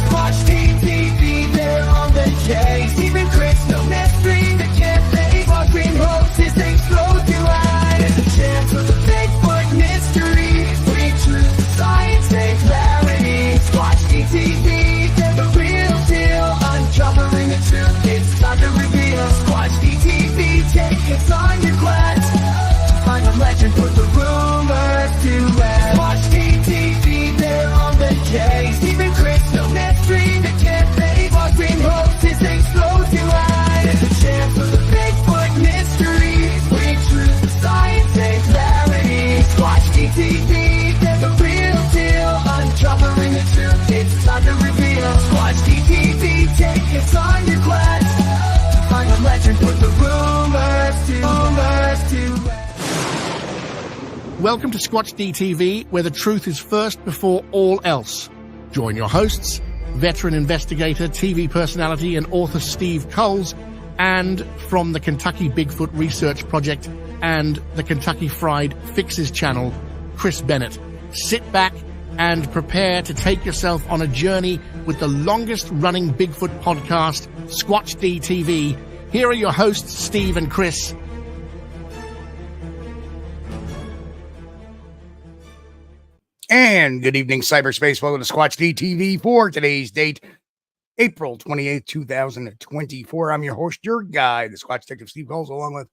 Squatch-D TV, they're on the case. Even Chris, no mystery, they can't fake. While green hoaxes, they float your eye. There's a chance of the Bigfoot mystery. We truth, science, and clarity. Squatch-D TV, they're the real deal. Uncovering the truth, it's time to reveal. Squatch-D TV, take us on your quest. Find a legend, put the rumors to rest. Squatch-D TV, they're on the case. Even Chris, no mystery, they can't fake. While green hoaxes, they explode your eyes. There's a chance for the Bigfoot mystery. We truth, science, and clarity. Squatch-D TV, they're the real deal. Uncovering the truth, it's time to reveal. Squatch-D TV, take us on your quest. Find a legend, put the rumors to rest. Welcome to Squatch-D TV, where the truth is first before all else. Join your hosts, veteran investigator, TV personality, and author Steve Kulls, and from the Kentucky Bigfoot Research Project and the Kentucky Fried Fixes channel, Chris Bennett. Sit back and prepare to take yourself on a journey with the longest-running Bigfoot podcast, Squatch-D TV. Here are your hosts, Steve and Chris. And good evening, cyberspace. Welcome to Squatch-D TV for today's date, April 28th, 2024. I'm your host, your guy, the Squatch Detective Steve Kulls, along with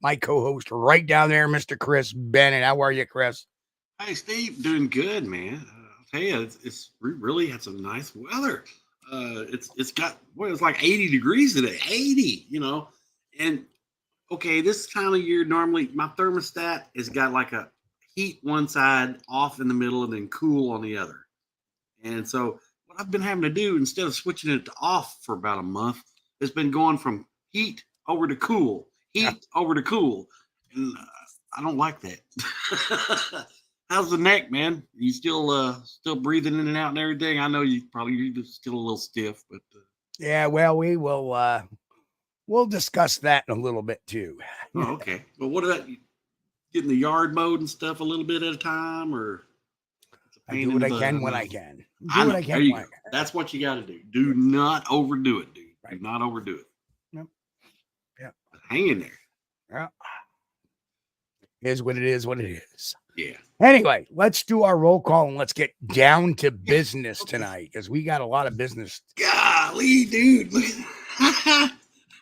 my co-host right down there, Mr. Chris Bennett. How are you, Chris? Hey, Steve. Doing good, man. I'll tell you, we really had some nice weather. It's got, well, it's like 80 degrees today. 80, And, okay, this time of year, normally my thermostat has got like a heat one side, off in the middle, and then cool on the other. And so what I've been having to do, instead of switching it to off for about a month, has been going from heat over to cool, over to cool. And I don't like that. How's the neck, man? You still breathing in and out and everything? I know you're still a little stiff, but yeah, well, we will we'll discuss that in a little bit too. Oh, okay. Well, what about getting the yard mowed and stuff a little bit at a time, or I do what I can when I can. That's what you got to do. Do not overdo it, dude. Right. Do not overdo it. Yep. Yeah. Hang in there. Yeah. Is what it is. What it is. Yeah. Anyway, let's do our roll call and let's get down to business tonight, because we got a lot of business. Golly, dude. Look at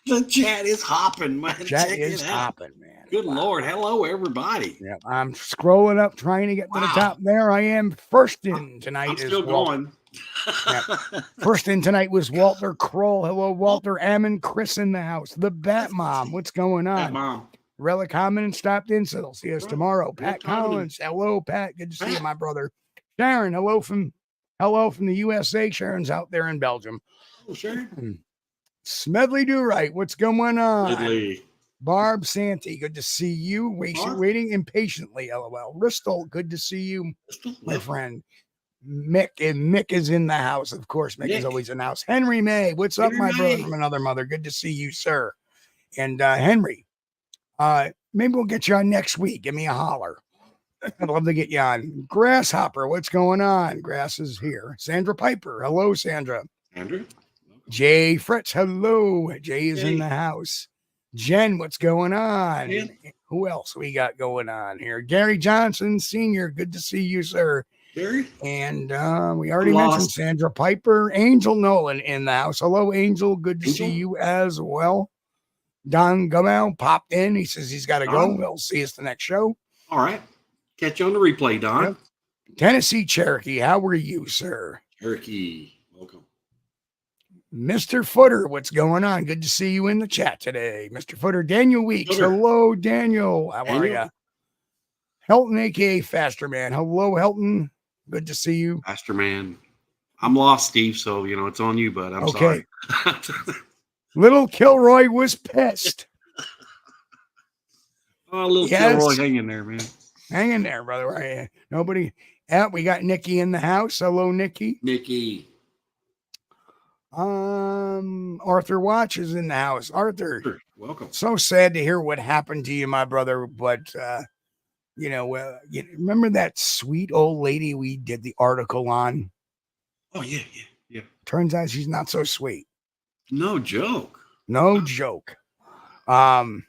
the chat is hopping, man. Chat is hopping, man. Good Lord. Hello, everybody. Yeah, I'm scrolling up, trying to get to the top. There I am. First in tonight. I'm still going. Yeah. First in tonight was Walter Kroll. Hello, Walter. Ammon, Chris in the house. The Bat Mom. What's going on? Bat Mom. Relic Homin stopped in, so they'll see us tomorrow. Pat Collins. Hello, Pat. Good to see you, my brother. Sharon. Hello from the USA. Sharon's out there in Belgium. Oh, Sharon. Smedley Do Right. What's going on? Smedley. Barb Santee, good to see you. Waiting impatiently, LOL. Ristol, good to see you, my friend. Mick is in the house, of course. Mick is always in the house. Henry May, what's up, my brother from another mother? Good to see you, sir. And Henry, maybe we'll get you on next week. Give me a holler. I'd love to get you on. Grasshopper, what's going on? Grass is here. Sandra Piper, hello, Sandra. Andrew. Jay Fritz, hello. Jay is in the house. Jen, what's going on? Yeah. Who else we got going on here? Gary Johnson, Sr., good to see you, sir. Gary? And we already mentioned Sandra Piper. Angel Nolan in the house. Hello, Angel. Good to see you as well. Don Gumel popped in. He says he's got to go. We'll see us the next show. All right. Catch you on the replay, Don. Yep. Tennessee Cherokee, how are you, sir? Cherokee, welcome. Mr. Footer, what's going on? Good to see you in the chat today. Mr. Footer, Daniel Weeks. Hello, Daniel. How are you? Helton, a.k.a. Faster Man. Hello, Helton. Good to see you. Faster Man. I'm lost, Steve, so, it's on you, bud. I'm sorry. Little Kilroy was pissed. Oh, little Yes. Kilroy, hang in there, man. Hang in there, brother. Right? Nobody. Yeah, we got Nikki in the house. Hello, Nikki. Nikki. Arthur Watch is in the house. Arthur, Sure. Welcome. so sad to hear what happened to you, my brother. But you remember that sweet old lady we did the article on? Oh yeah. Turns out she's not so sweet. No joke. No joke. Hey,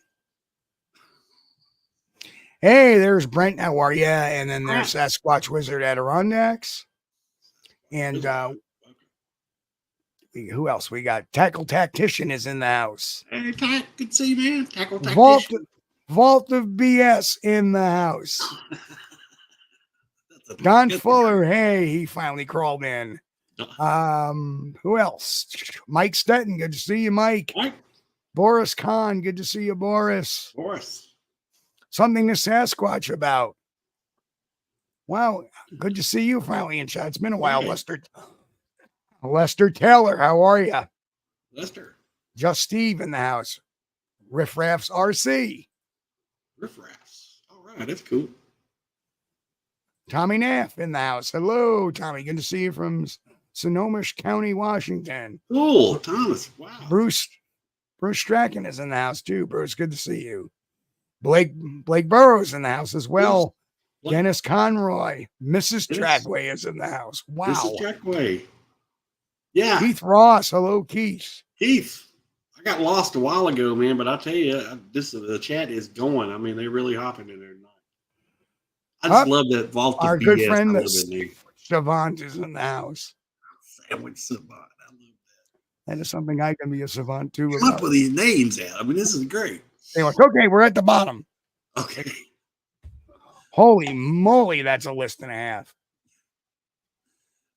there's Brent. How are you? And then there's Sasquatch Wizard Adirondacks. And who else? We got Tackle Tactician is in the house. Hey, good to see you, man. Tackle Tactician. Vault of BS in the house. Don Fuller, hey, he finally crawled in. Who else? Mike Stetton, good to see you, Mike. Boris Kahn, good to see you, Boris. Something to Sasquatch about. Wow, good to see you finally in chat. It's been a while, Lester Taylor, how are you? Lester. Just Steve in the house. Riffraff's RC. Riffraffs. All right, that's cool. Tommy Naff in the house. Hello, Tommy. Good to see you from Sonoma County, Washington. Cool, Thomas. Wow. Bruce Strachan is in the house too. Bruce, good to see you. Blake Burrows in the house as well. Dennis Conroy. Mrs. Trackway is in the house. Wow. Mrs. Trackway. Yeah. Keith Ross. Hello, Keith. Keith. I got lost a while ago, man, but I'll tell you, the chat is going. I mean, they're really hopping in there tonight. I just love that vault. Our good friend Savant is in the house. Sandwich Savant. I love that. That is something I can be a savant too. Come up with these names out. I mean, this is great. Anyway, okay, we're at the bottom. Okay. Holy moly, that's a list and a half.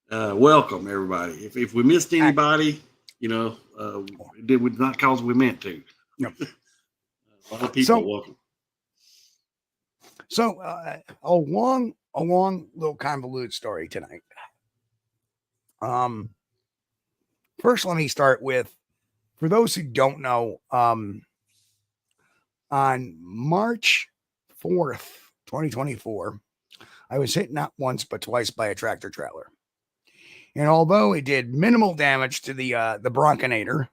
Welcome, everybody. If we missed anybody, it was not because we meant to. Yep. A lot of people welcome. So, a long little convoluted story tonight. First, let me start with, for those who don't know, on March 4th, 2024, I was hit not once but twice by a tractor trailer. And although it did minimal damage to the Bronconator,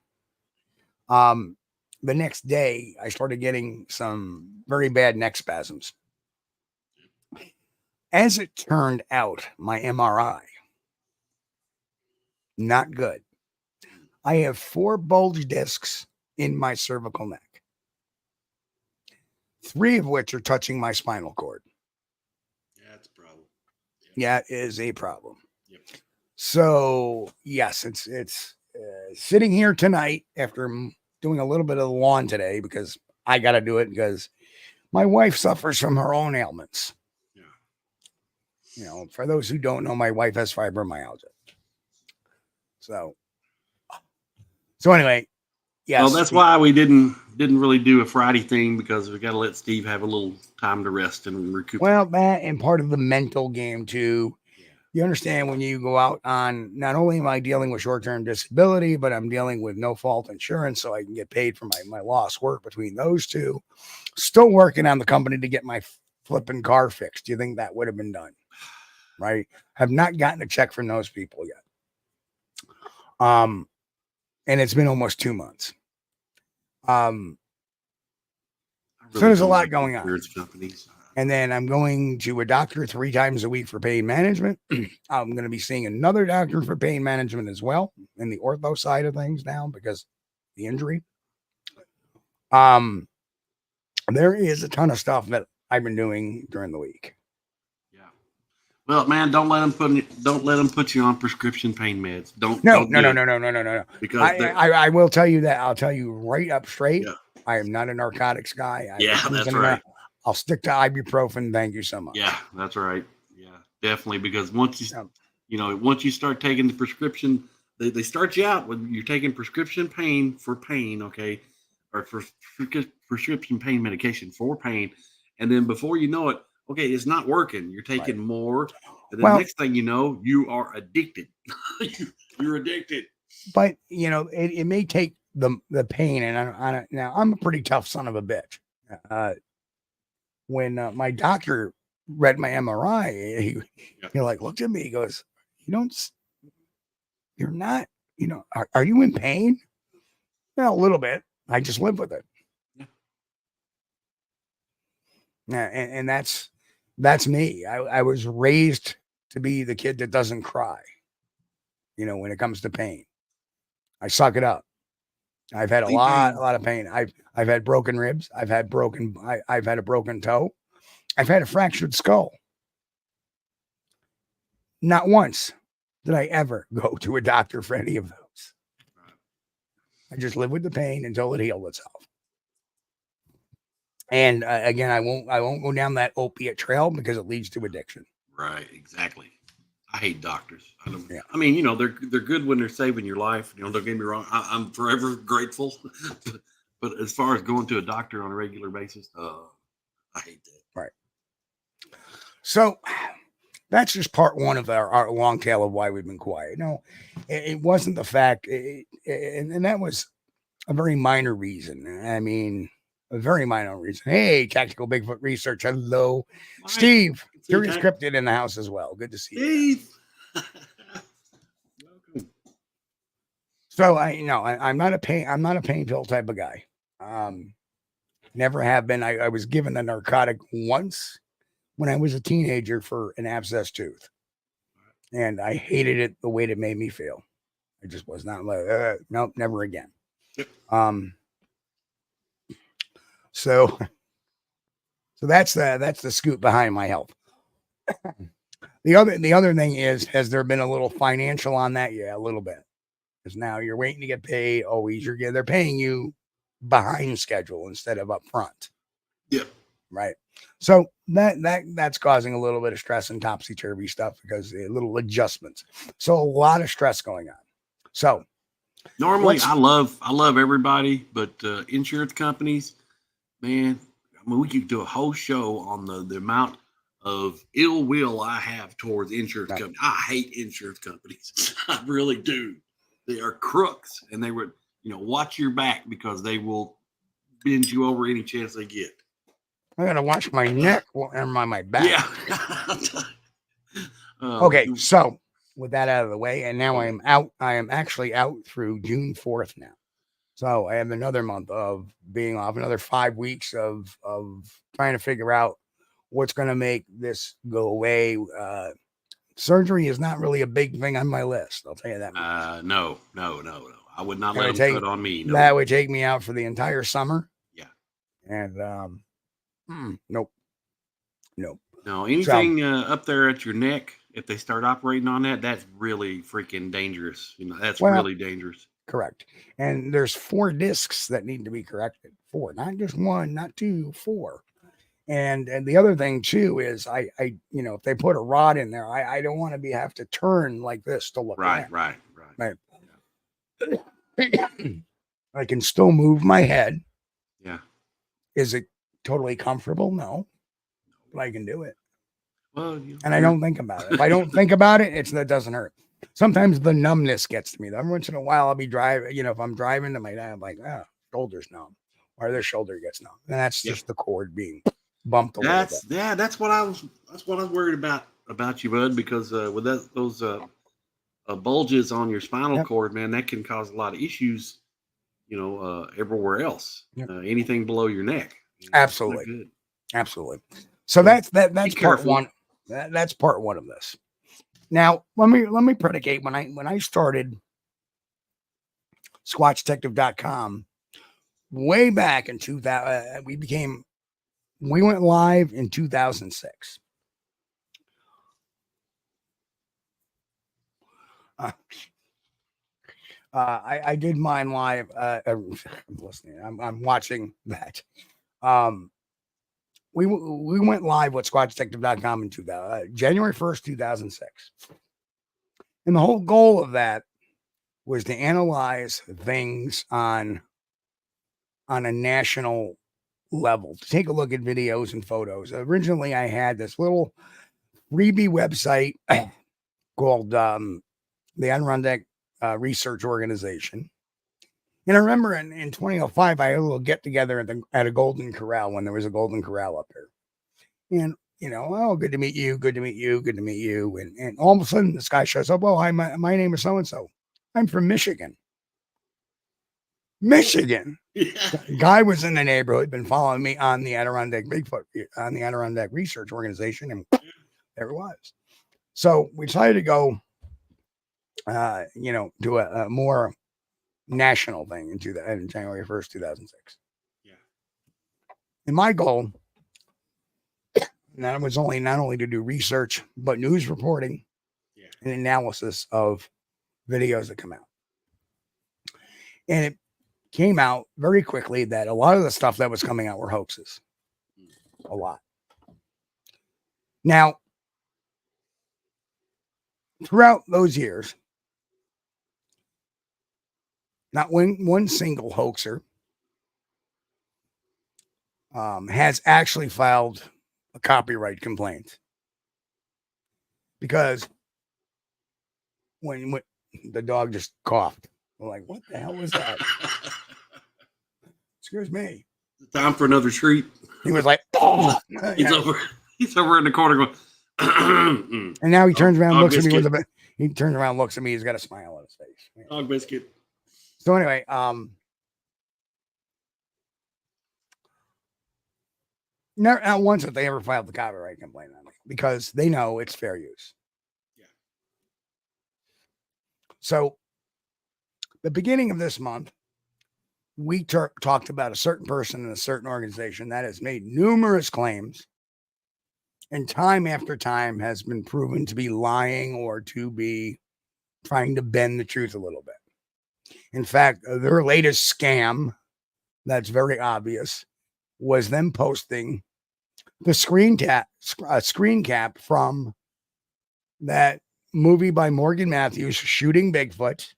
the next day I started getting some very bad neck spasms. As it turned out, my MRI, not good. I have 4 bulge discs in my cervical neck, 3 of which are touching my spinal cord. Yeah, that's a problem. Yeah, it is a problem. Yep. So, yes, it's sitting here tonight after doing a little bit of the lawn today because I got to do it because my wife suffers from her own ailments. Yeah. For those who don't know, my wife has fibromyalgia. So anyway, yes. Well, that's why we didn't really do a Friday thing, because we got to let Steve have a little time to rest and recuperate. Well, that and part of the mental game too. Yeah. You understand, when you go out on, not only am I dealing with short-term disability, but I'm dealing with no fault insurance, so I can get paid for my lost work between those two. Still working on the company to get my flipping car fixed. Do you think that would have been done? Right? Have not gotten a check from those people yet. And it's been almost 2 months. So there's a lot going on. And then I'm going to a doctor 3 times a week for pain management. I'm going to be seeing another doctor for pain management as well, in the ortho side of things now, because the injury. There is a ton of stuff that I've been doing during the week. Well, man, don't let them put you on prescription pain meds. No. Because I will tell you that. I'll tell you right up straight. Yeah. I am not a narcotics guy. That's right. I'll stick to ibuprofen. Thank you so much. Yeah, that's right. Yeah, definitely. Because once you start taking the prescription, they start you out when you're taking prescription pain for pain, okay, or for prescription pain medication for pain, and then before you know it, okay, it's not working. You're taking more. And the next thing you know, you are addicted. You're addicted. But, it may take the pain. And now I'm a pretty tough son of a bitch. When my doctor read my MRI, he like looked at me. He goes, you're not, are you in pain? Well, a little bit. I just live with it. Yeah, and that's me. I was raised to be the kid that doesn't cry. When it comes to pain, I suck it up. I've had a lot of pain. I've had broken ribs. I've had a broken toe. I've had a fractured skull. Not once did I ever go to a doctor for any of those. I just live with the pain until it healed itself. And again, I won't go down that opiate trail because it leads to addiction. Right, exactly. I hate doctors. I mean, they're good when they're saving your life. Don't get me wrong. I'm forever grateful. But as far as going to a doctor on a regular basis, I hate that. Right. So that's just part one of our long tail of why we've been quiet. No, it wasn't the fact, and that was a very minor reason. I mean, a very minor reason. Hey, Tactical Bigfoot Research. Hello, right. Steve. Curious Cryptid in the house as well. Good to see you. Welcome. So I'm not a pain pill type of guy. Never have been. I was given a narcotic once when I was a teenager for an abscessed tooth, and I hated it the way it made me feel. I just was not like, nope, never again. Yep. So that's the scoop behind my health. The other thing is, has there been a little financial on that? Yeah, a little bit. Because now you're waiting to get paid. Always they're paying you behind schedule instead of up front. Yep. Right. So that's causing a little bit of stress and topsy-turvy stuff because little adjustments. So a lot of stress going on. So normally I love everybody, but insurance companies, man, I mean, we could do a whole show on the amount of ill will I have towards insurance companies. I hate insurance companies. I really do. They are crooks, and they would, watch your back because they will bend you over any chance they get. I gotta watch my neck and my back. Yeah. Okay, so with that out of the way, and now I am out. I am actually out through June 4th now. So I have another month of being off, another 5 weeks of trying to figure out what's going to make this go away. Surgery is not really a big thing on my list. I'll tell you that much. No. I would not let them put on me. No. That would take me out for the entire summer. Yeah. And nope. No, anything up there at your neck, if they start operating on that, that's really freaking dangerous. That's really dangerous. Correct. And there's 4 discs that need to be corrected. 4, not just 1, not 2, 4. And the other thing too is I if they put a rod in there, I don't want to have to turn like this to look right. I can still move my head. Yeah. Is it totally comfortable? No, but I can do it. Well, and I don't think about it. If I don't think about it, it doesn't hurt. Sometimes the numbness gets to me. Every once in a while, I'll be driving. If I'm driving to my dad, I'm like, shoulder's numb, or their shoulder gets numb, and that's just the cord being bumped a little bit. Yeah, that's what I was worried about you, bud, because with those bulges on your spinal cord, man, that can cause a lot of issues, everywhere else. Yep. Anything below your neck. Absolutely. So that's part one. That's part one of this. Now let me predicate when I started Squatchdetective.com way back in 2000. We went live in 2006. I did mine live. I'm listening. I'm watching that. We went live with Squatchdetective.com in January 1st, 2006. And the whole goal of that was to analyze things on a national level, to take a look at videos and photos. Originally, I had this little freebie website called the Adirondack Research Organization. And I remember in 2005, I had a little get together at a Golden Corral when there was a Golden Corral up there. And, you know, oh, good to meet you. Good to meet you. Good to meet you. And all of a sudden this guy shows up. Oh, hi, my name is so-and-so. I'm from Michigan. Michigan. Yeah. Guy was in the neighborhood, been following me on the Adirondack Bigfoot, on the Adirondack Research Organization. And there it was. So we decided to go, you know, do a more national thing in January 1st, 2006. Yeah. And my goal, and that was not only to do research, but news reporting and analysis of videos that come out. And it came out very quickly that a lot of the stuff that was coming out were hoaxes. A lot. Now, throughout those years, not one single hoaxer has actually filed a copyright complaint. Because when the dog just coughed, we're like, what the hell was that? Excuse me. Time for another treat. He was like, oh. He's over in the corner going, and now he turns around, dog looks at me biscuit. with he turns around, looks at me. He's got a smile on his face. Dog biscuit. So anyway, not once have they ever filed the copyright complaint on me because they know it's fair use. Yeah. So the beginning of this month, we talked about a certain person in a certain organization that has made numerous claims and time after time has been proven to be lying or to be trying to bend the truth a little bit. In fact, their latest scam, that's very obvious, was them posting the screen cap from that movie by Morgan Matthews, Shooting Bigfoot,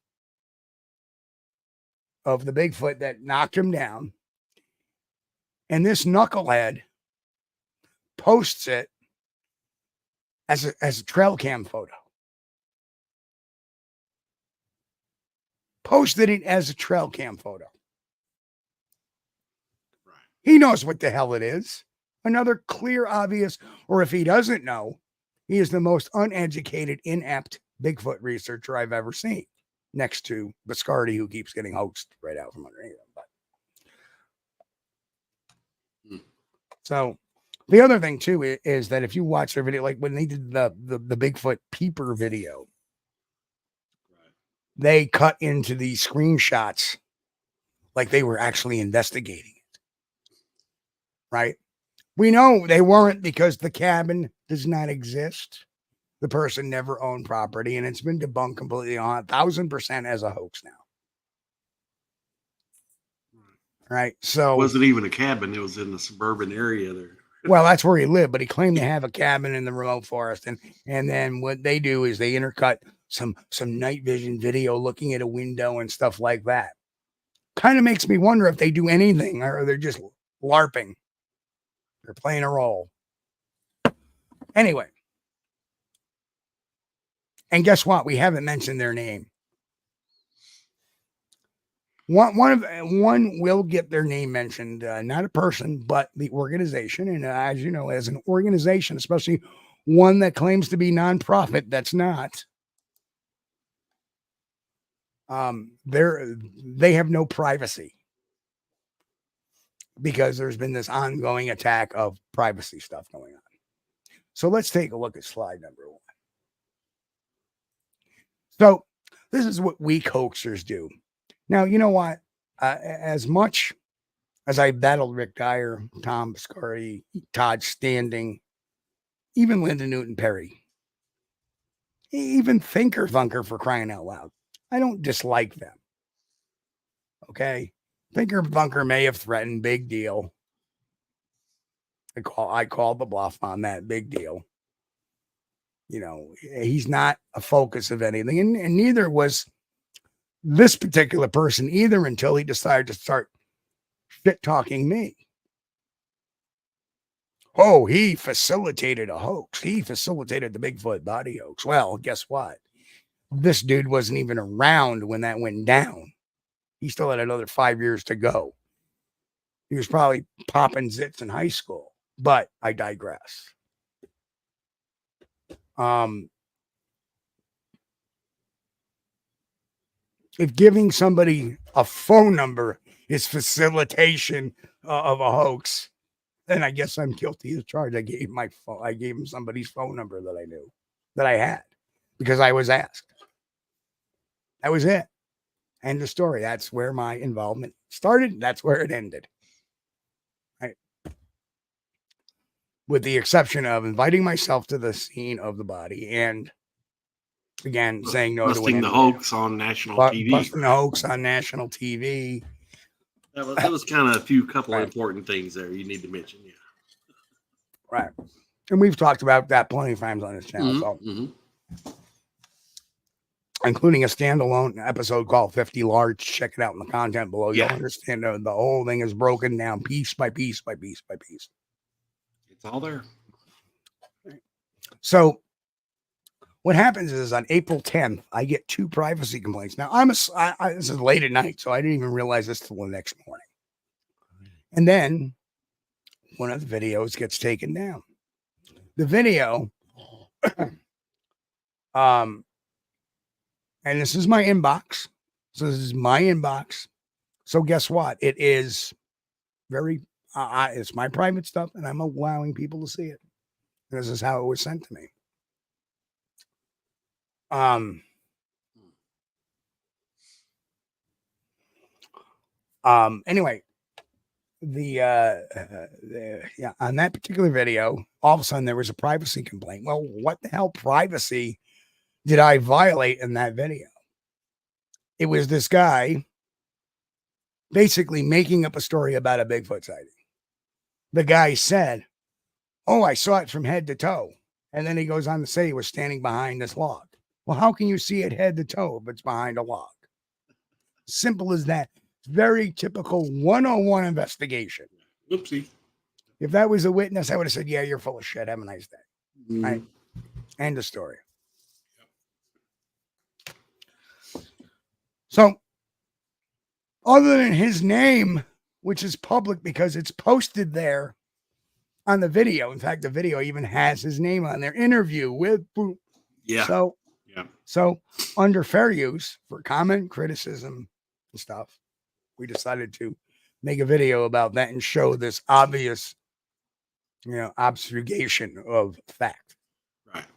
of the Bigfoot that knocked him down. And this knucklehead posts it as a trail cam photo. Posted it as a trail cam photo. Right. He knows what the hell it is. Another clear, obvious, or if he doesn't know, he is the most uneducated, inept Bigfoot researcher I've ever seen. Next to Biscardi, who keeps getting hoaxed right out from underneath him. So the other thing too is that if you watch their video, like when they did the Bigfoot peeper video, they cut into the screenshots like they were actually investigating it. Right? We know they weren't because the cabin does not exist. The person never owned property, and it's been debunked completely on 1,000% as a hoax now. Right? So it wasn't even a cabin. It was in the suburban area there. Well, that's where he lived, but he claimed to have a cabin in the remote forest. And then what they do is they intercut some night vision video looking at a window and stuff like that. Kind of makes me wonder if they do anything or they're just LARPing. They're playing a role. Anyway. And guess what? We haven't mentioned their name. One will get their name mentioned, not a person, but the organization. And as you know, as an organization, especially one that claims to be nonprofit, that's not. They have no privacy because there's been this ongoing attack of privacy stuff going on. So let's take a look at slide number 1. So this is what weak hoaxers do. Now, you know what? As much as I battled Rick Dyer, Tom Biscardi, Todd Standing, even Linda Newton Perry, even Thinker Thunker, for crying out loud, I don't dislike them. Okay? Thinker Thunker may have threatened, big deal. I called the bluff on that, big deal. You know, he's not a focus of anything, and neither was this particular person either until he decided to start shit talking me. Oh, he facilitated a hoax. He facilitated the Bigfoot body hoax. Well, guess what? This dude wasn't even around when that went down. He still had another 5 years to go. He was probably popping zits in high school, but I digress. If giving somebody a phone number is facilitation of a hoax, then I guess I'm guilty of charge. I gave him somebody's phone number that I knew, that I had, because I was asked. That was it. End of story. That's where my involvement started. That's where it ended. Right. With the exception of inviting myself to the scene of the body and, again, saying no to busting the hoax on national TV. Busting the hoax on national TV. That was kind of a couple of important things there you need to mention. Yeah. Right. And we've talked about that plenty of times on this channel. Including a standalone episode called 50 Large. Check it out in the content below. You'll understand the whole thing is broken down piece by piece by piece by piece. It's all there. So what happens is on April 10th, I get 2 privacy complaints. Now, this is late at night, so I didn't even realize this till the next morning. And then one of the videos gets taken down. The video, and this is my inbox. So this is my inbox. So guess what? It is very, it's my private stuff, and I'm allowing people to see it. And this is how it was sent to me. Anyway, on that particular video, all of a sudden there was a privacy complaint. Well, what the hell privacy did I violate in that video? It was this guy basically making up a story about a Bigfoot sighting. The guy said, "Oh, I saw it from head to toe." And then he goes on to say he was standing behind this log. Well, how can you see it head to toe if it's behind a log? Simple as that. Very typical 101 investigation. Oopsie. If that was a witness, I would have said, "Yeah, you're full of shit. Have a nice day." Right? End of story. So, other than his name, which is public because it's posted there on the video. In fact, the video even has his name on their interview with. Yeah. So under fair use for comment, criticism, and stuff, we decided to make a video about that and show this obvious, obfuscation of fact. Right.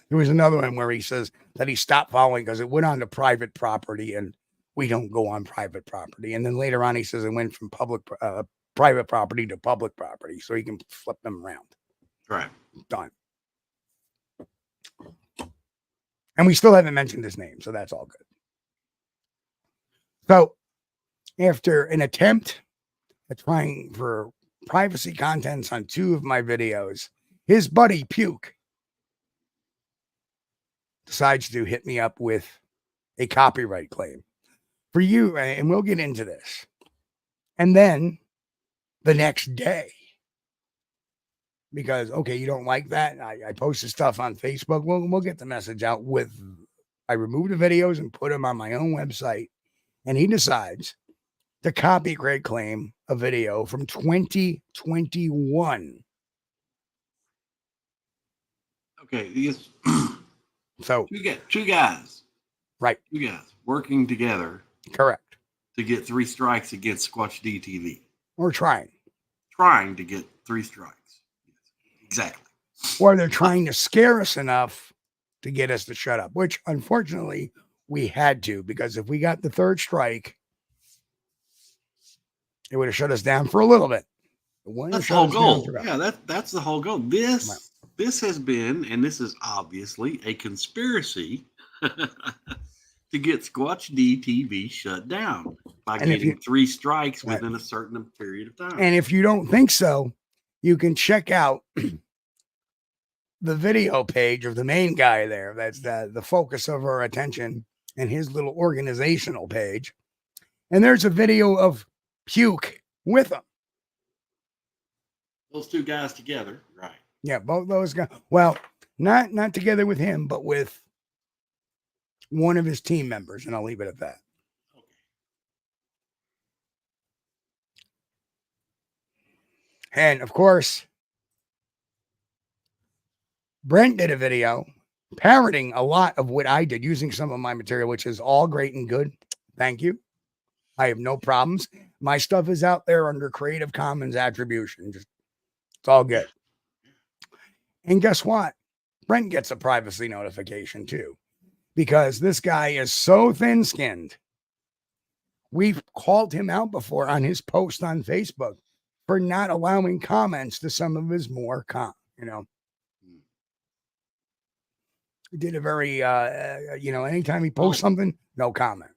There was another one where he says that he stopped following because it went on to private property, and we don't go on private property. And then later on, he says it went from private property to public property, so he can flip them around. Right. Done. And we still haven't mentioned his name, so that's all good. So, after an attempt at trying for privacy contents on 2 of my videos, his buddy Puke decides to hit me up with a copyright claim for you, and we'll get into this. And then the next day, because, okay, you don't like that, I posted stuff on Facebook. We'll get the message out I removed the videos and put them on my own website, and he decides to copyright claim a video from 2021. Okay, these So two guys, right? 2 guys working together, Correct. to get 3 strikes against Squatch-DTV. We're trying To get 3 strikes. Exactly. Or they're trying to scare us enough to get us to shut up, which unfortunately we had to, because if we got the 3rd strike, it would have shut us down for a little bit. That's the whole goal. Yeah, that's the whole goal. This has been, and this is obviously a conspiracy to get Squatch-DTV shut down by getting 3 strikes within a certain period of time. And if you don't think so, you can check out the video page of the main guy there. That's the focus of our attention, and his little organizational page. And there's a video of Puke with him. Those 2 guys together, right? Yeah, both those guys. Well, not together with him, but with one of his team members, and I'll leave it at that. And of course, Brent did a video parroting a lot of what I did using some of my material, which is all great and good. Thank you. I have no problems. My stuff is out there under Creative Commons attribution. It's all good. And guess what? Brent gets a privacy notification too, because this guy is so thin-skinned. We've called him out before on his post on Facebook for not allowing comments to some of his more he did a very anytime he posts something, no comment.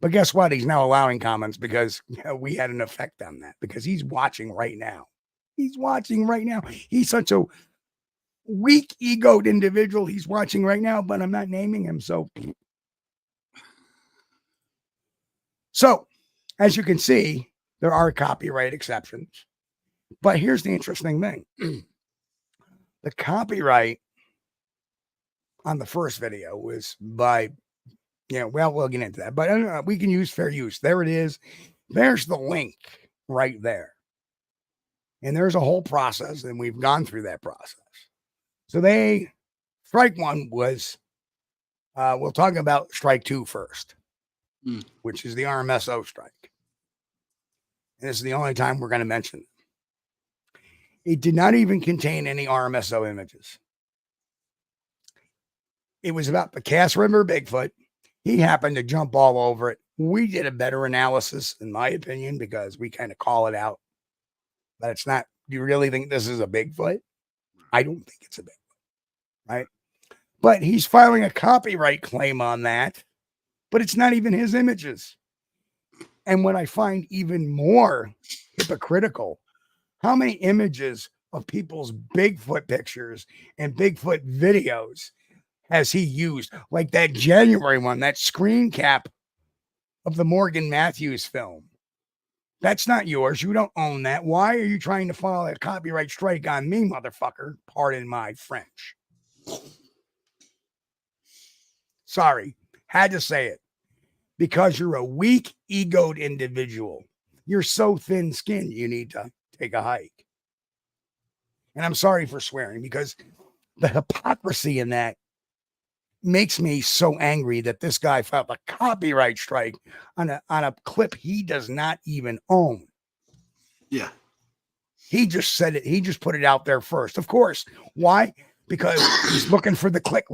But guess what? He's now allowing comments because we had an effect on that, because he's watching right now. He's watching right now. He's such a weak egoed individual. He's watching right now, but I'm not naming him. So as you can see, there are copyright exceptions. But here's the interesting thing. The copyright on the first video was by, we'll get into that. But we can use fair use. There it is. There's the link right there. And there's a whole process, and we've gone through that process. So strike one was, we'll talk about strike two first, which is the RMSO strike. And this is the only time we're going to mention it. It did not even contain any RMSO images. It was about the Cass River Bigfoot. He happened to jump all over it. We did a better analysis, in my opinion, because we kind of call it out. But it's not, do you really think this is a Bigfoot? I don't think it's a Bigfoot, right? But he's filing a copyright claim on that, but it's not even his images. And what I find even more hypocritical, how many images of people's Bigfoot pictures and Bigfoot videos has he used? Like that January one, that screen cap of the Morgan Matthews film. That's not yours. You don't own that. Why are you trying to file a copyright strike on me, motherfucker? Pardon my French. Sorry. Had to say it. Because you're a weak, egoed individual. You're so thin-skinned, you need to take a hike. And I'm sorry for swearing, because the hypocrisy in that makes me so angry that this guy filed a copyright strike on a clip he does not even own. Yeah. He just said it. He just put it out there first. Of course. Why? Because he's looking for the click.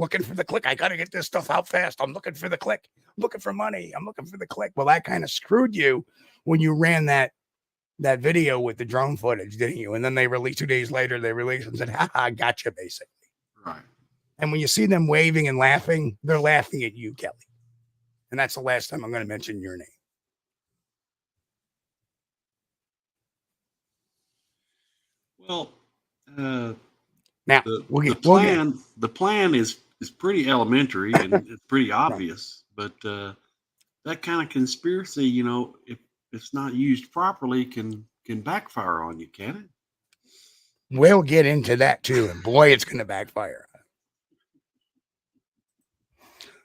I got to get this stuff out fast. I'm looking for the click. I'm looking for money. I'm looking for the click. Well, that kind of screwed you when you ran that video with the drone footage, didn't you? And then they released 2 days later, they released and said, ha, I gotcha, basically. Right. And when you see them waving and laughing, they're laughing at you, Kelly. And that's the last time I'm going to mention your name. Well, now the plan is pretty elementary and it's pretty obvious, but that kind of conspiracy, if it's not used properly, can backfire on you, can it? We'll get into that too, and boy, it's going to backfire.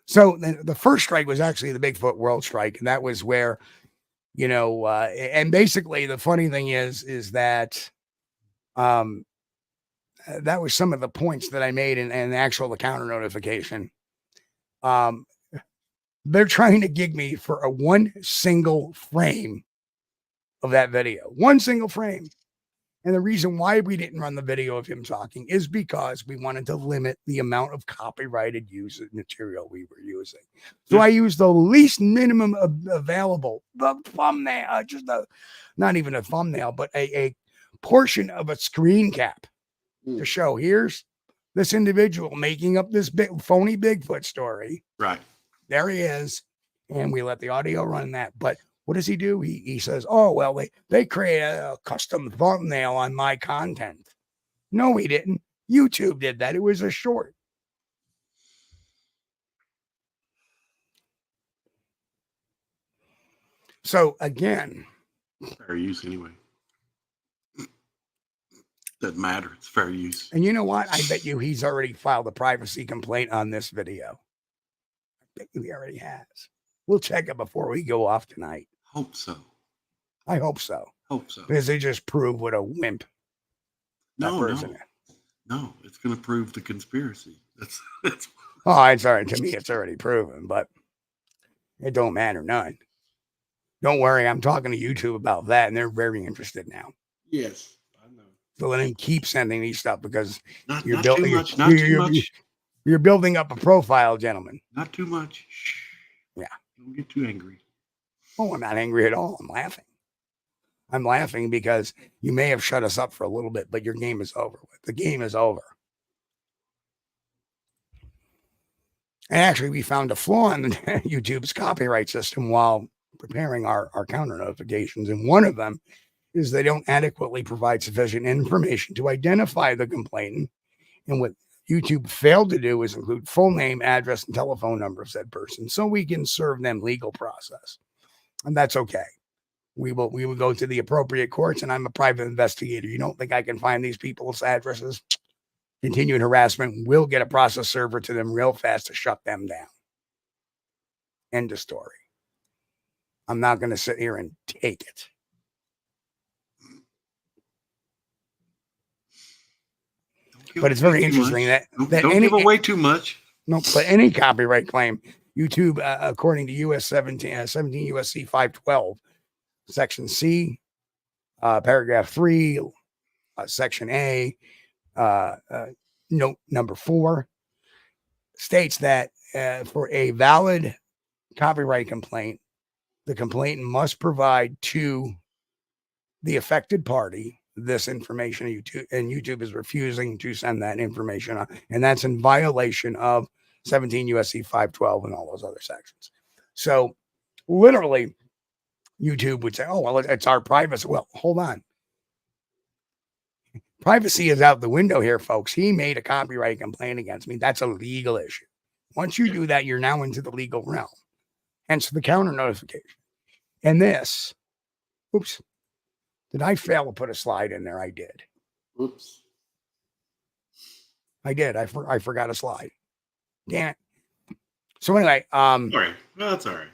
So the first strike was actually the Bigfoot World Strike, and that was where, and basically the funny thing is that that was some of the points that I made in the actual counter notification. They're trying to gig me for a one single frame of that video. One single frame. And the reason why we didn't run the video of him talking is because we wanted to limit the amount of copyrighted use of material we were using. So I used the least minimum available, the thumbnail, not even a thumbnail, but a portion of a screen cap to show here's this individual making up this phony Bigfoot story. Right. There he is. And we let the audio run that. But what does he do? He says, oh, well, they create a custom thumbnail on my content. No, he didn't. YouTube did that. It was a short. So again, fair use anyway. Doesn't matter. It's fair use. And you know what? I bet you he's already filed a privacy complaint on this video. I bet you he already has. We'll check it before we go off tonight. Hope so. I hope so. Hope so. Because they just prove what a wimp that person is. No, it's going to prove the conspiracy. That's. Oh, it's already, to me, it's already proven, but it don't matter none. Don't worry, I'm talking to YouTube about that, and they're very interested now. Yes, I know. So let them keep sending me stuff because not too much. You're building up a profile, gentlemen. Not too much. Shh. Yeah. Don't get too angry. Oh, I'm not angry at all. I'm laughing. I'm laughing because you may have shut us up for a little bit, but your game is over with. The game is over. And actually, we found a flaw in YouTube's copyright system while preparing our counter notifications. And one of them is they don't adequately provide sufficient information to identify the complainant. And what YouTube failed to do is include full name, address, and telephone number of said person so we can serve them legal process. And that's okay. We will go to the appropriate courts, and I'm a private investigator. You don't think I can find these people's addresses? Continuing harassment will get a process server to them real fast to shut them down. End of story. I'm not going to sit here and take it. But it's very interesting that don't give away too much. No, but any copyright claim, YouTube, according to US 17 USC 512, Section C, Paragraph 3, Section A, note number 4, states that for a valid copyright complaint, the complainant must provide to the affected party this information, and YouTube is refusing to send that information on, and that's in violation of 17 USC 512 and all those other sections. So literally, YouTube would say, oh, well, it's our privacy. Well, hold on. Privacy is out the window here, folks. He made a copyright complaint against me. That's a legal issue. Once you do that, you're now into the legal realm. Hence the counter notification. And this, oops, did I fail to put a slide in there? I did. Oops. I did. I forgot a slide. Damn it. So anyway, Sorry. No, that's all right.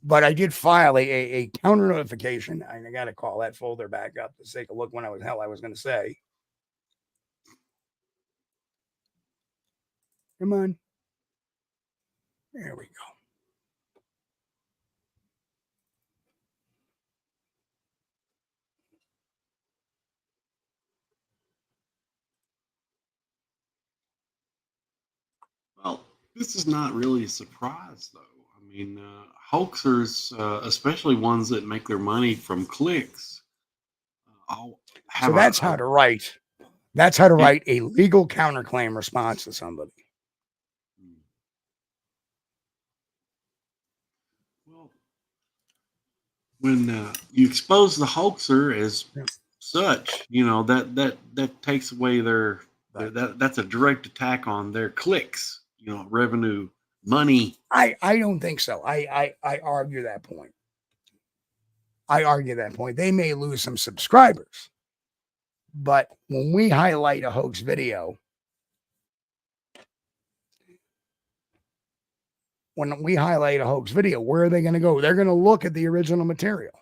But I did file a counter notification. I got to call that folder back up to take a look when I was going to say. Come on. There we go. Well, this is not really a surprise, though. I mean, hoaxers, especially ones that make their money from clicks, so that's how to write. That's how to write a legal counterclaim response to somebody. Well, when you expose the hoaxer as such, you know that takes away their that's a direct attack on their clicks. You know, revenue, money. I don't think so. I argue that point. They may lose some subscribers, but when we highlight a hoax video, where are they going to go? They're going to look at the original material.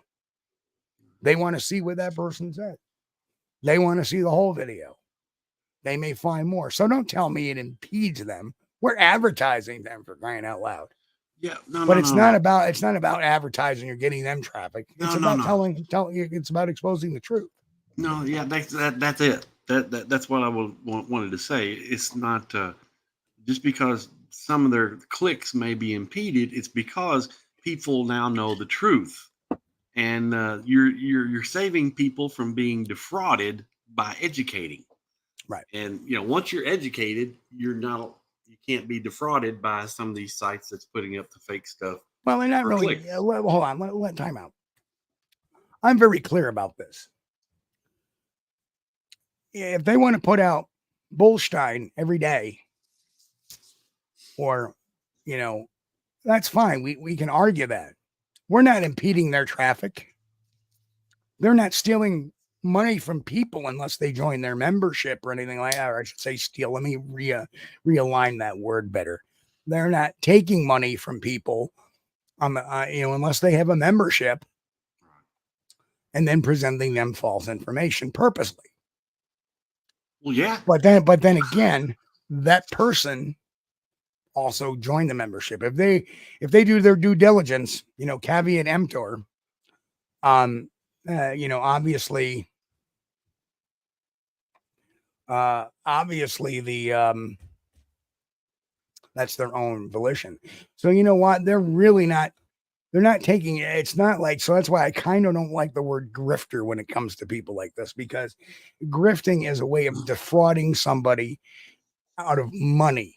They want to see what that person said. They want to see the whole video. They may find more. So don't tell me it impedes them. We're advertising them, for crying out loud. Yeah, it's not about advertising or getting them traffic. It's about telling you. It's about exposing the truth. No, yeah, that's it. That's what I wanted to say. It's not just because some of their clicks may be impeded. It's because people now know the truth, and you're saving people from being defrauded by educating. Right. And once you're educated, you can't be defrauded by some of these sites that's putting up the fake stuff. Well, they're not really. Hold on. Let time out. I'm very clear about this. If they want to put out Bullstein every day, or, that's fine. We can argue that. We're not impeding their traffic. They're not stealing money from people unless they join their membership or anything like that. Or I should say steal. Let me realign that word better. They're not taking money from people, unless they have a membership. and then presenting them false information purposely. Well, yeah. But then again, that person also joined the membership. If they do their due diligence, caveat emptor, obviously the that's their own volition. So you know what? They're not taking it. It's not like, so that's why I kind of don't like the word grifter when it comes to people like this, because grifting is a way of defrauding somebody out of money,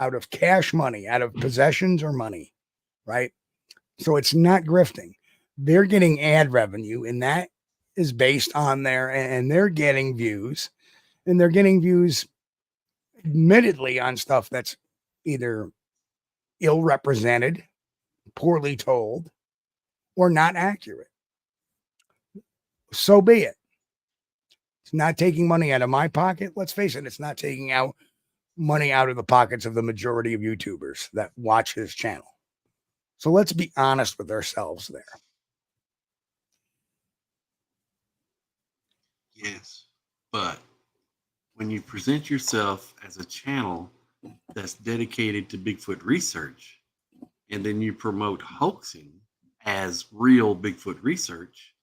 out of cash money, out of possessions or money, right? So it's not grifting. They're getting ad revenue, and that is based on and they're getting views, and they're getting views admittedly on stuff that's either ill represented, poorly told, or not accurate. So be it. It's not taking money out of my pocket. Let's face it, it's not taking out money out of the pockets of the majority of YouTubers that watch his channel. So let's be honest with ourselves there. Yes, but when you present yourself as a channel that's dedicated to Bigfoot research, and then you promote hoaxing as real Bigfoot research,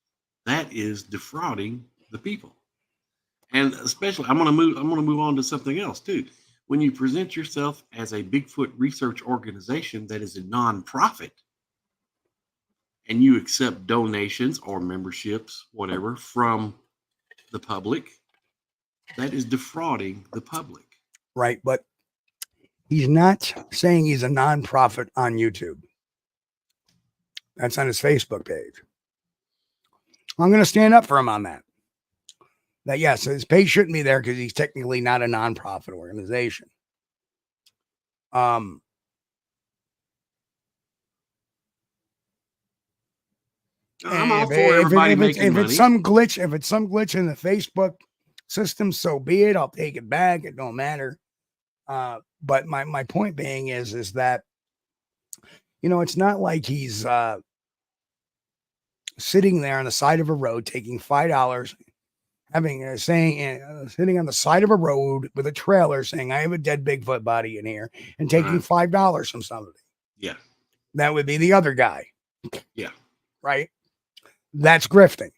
that is defrauding the people. And especially, I'm gonna move on to something else too. When you present yourself as a Bigfoot research organization that is a nonprofit, and you accept donations or memberships, whatever, from the public, that is defrauding the public. Right. But he's not saying he's a nonprofit on YouTube. That's on his Facebook page. I'm going to stand up for him on that. That, yes, his page shouldn't be there because he's technically not a nonprofit organization. I'm all for everybody making money. If it's some glitch in the Facebook system, so be it. I'll take it back. It don't matter. But my point being is that, it's not like he's sitting there on the side of a road taking $5, sitting on the side of a road with a trailer saying, I have a dead Bigfoot body in here, and taking $5 from somebody. Yeah. That would be the other guy. Yeah. Right. That's grifting.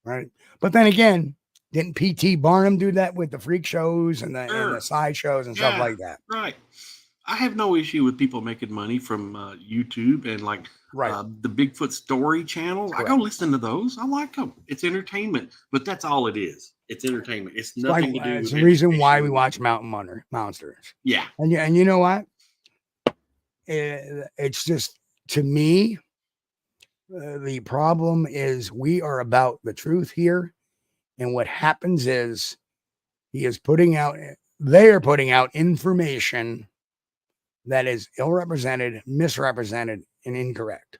Right. But then again, didn't P.T. Barnum do that with the freak shows and the side shows and stuff like that? Right. I have no issue with people making money from YouTube and the Bigfoot story channels. Correct. I go listen to those. I like them. It's entertainment, but that's all it is. It's entertainment. It's nothing to do with it's the reason why we watch Mountain Monsters. Yeah. And you know what? It's just, to me, the problem is we are about the truth here. And what happens is they are putting out information that is ill-represented, misrepresented, and incorrect.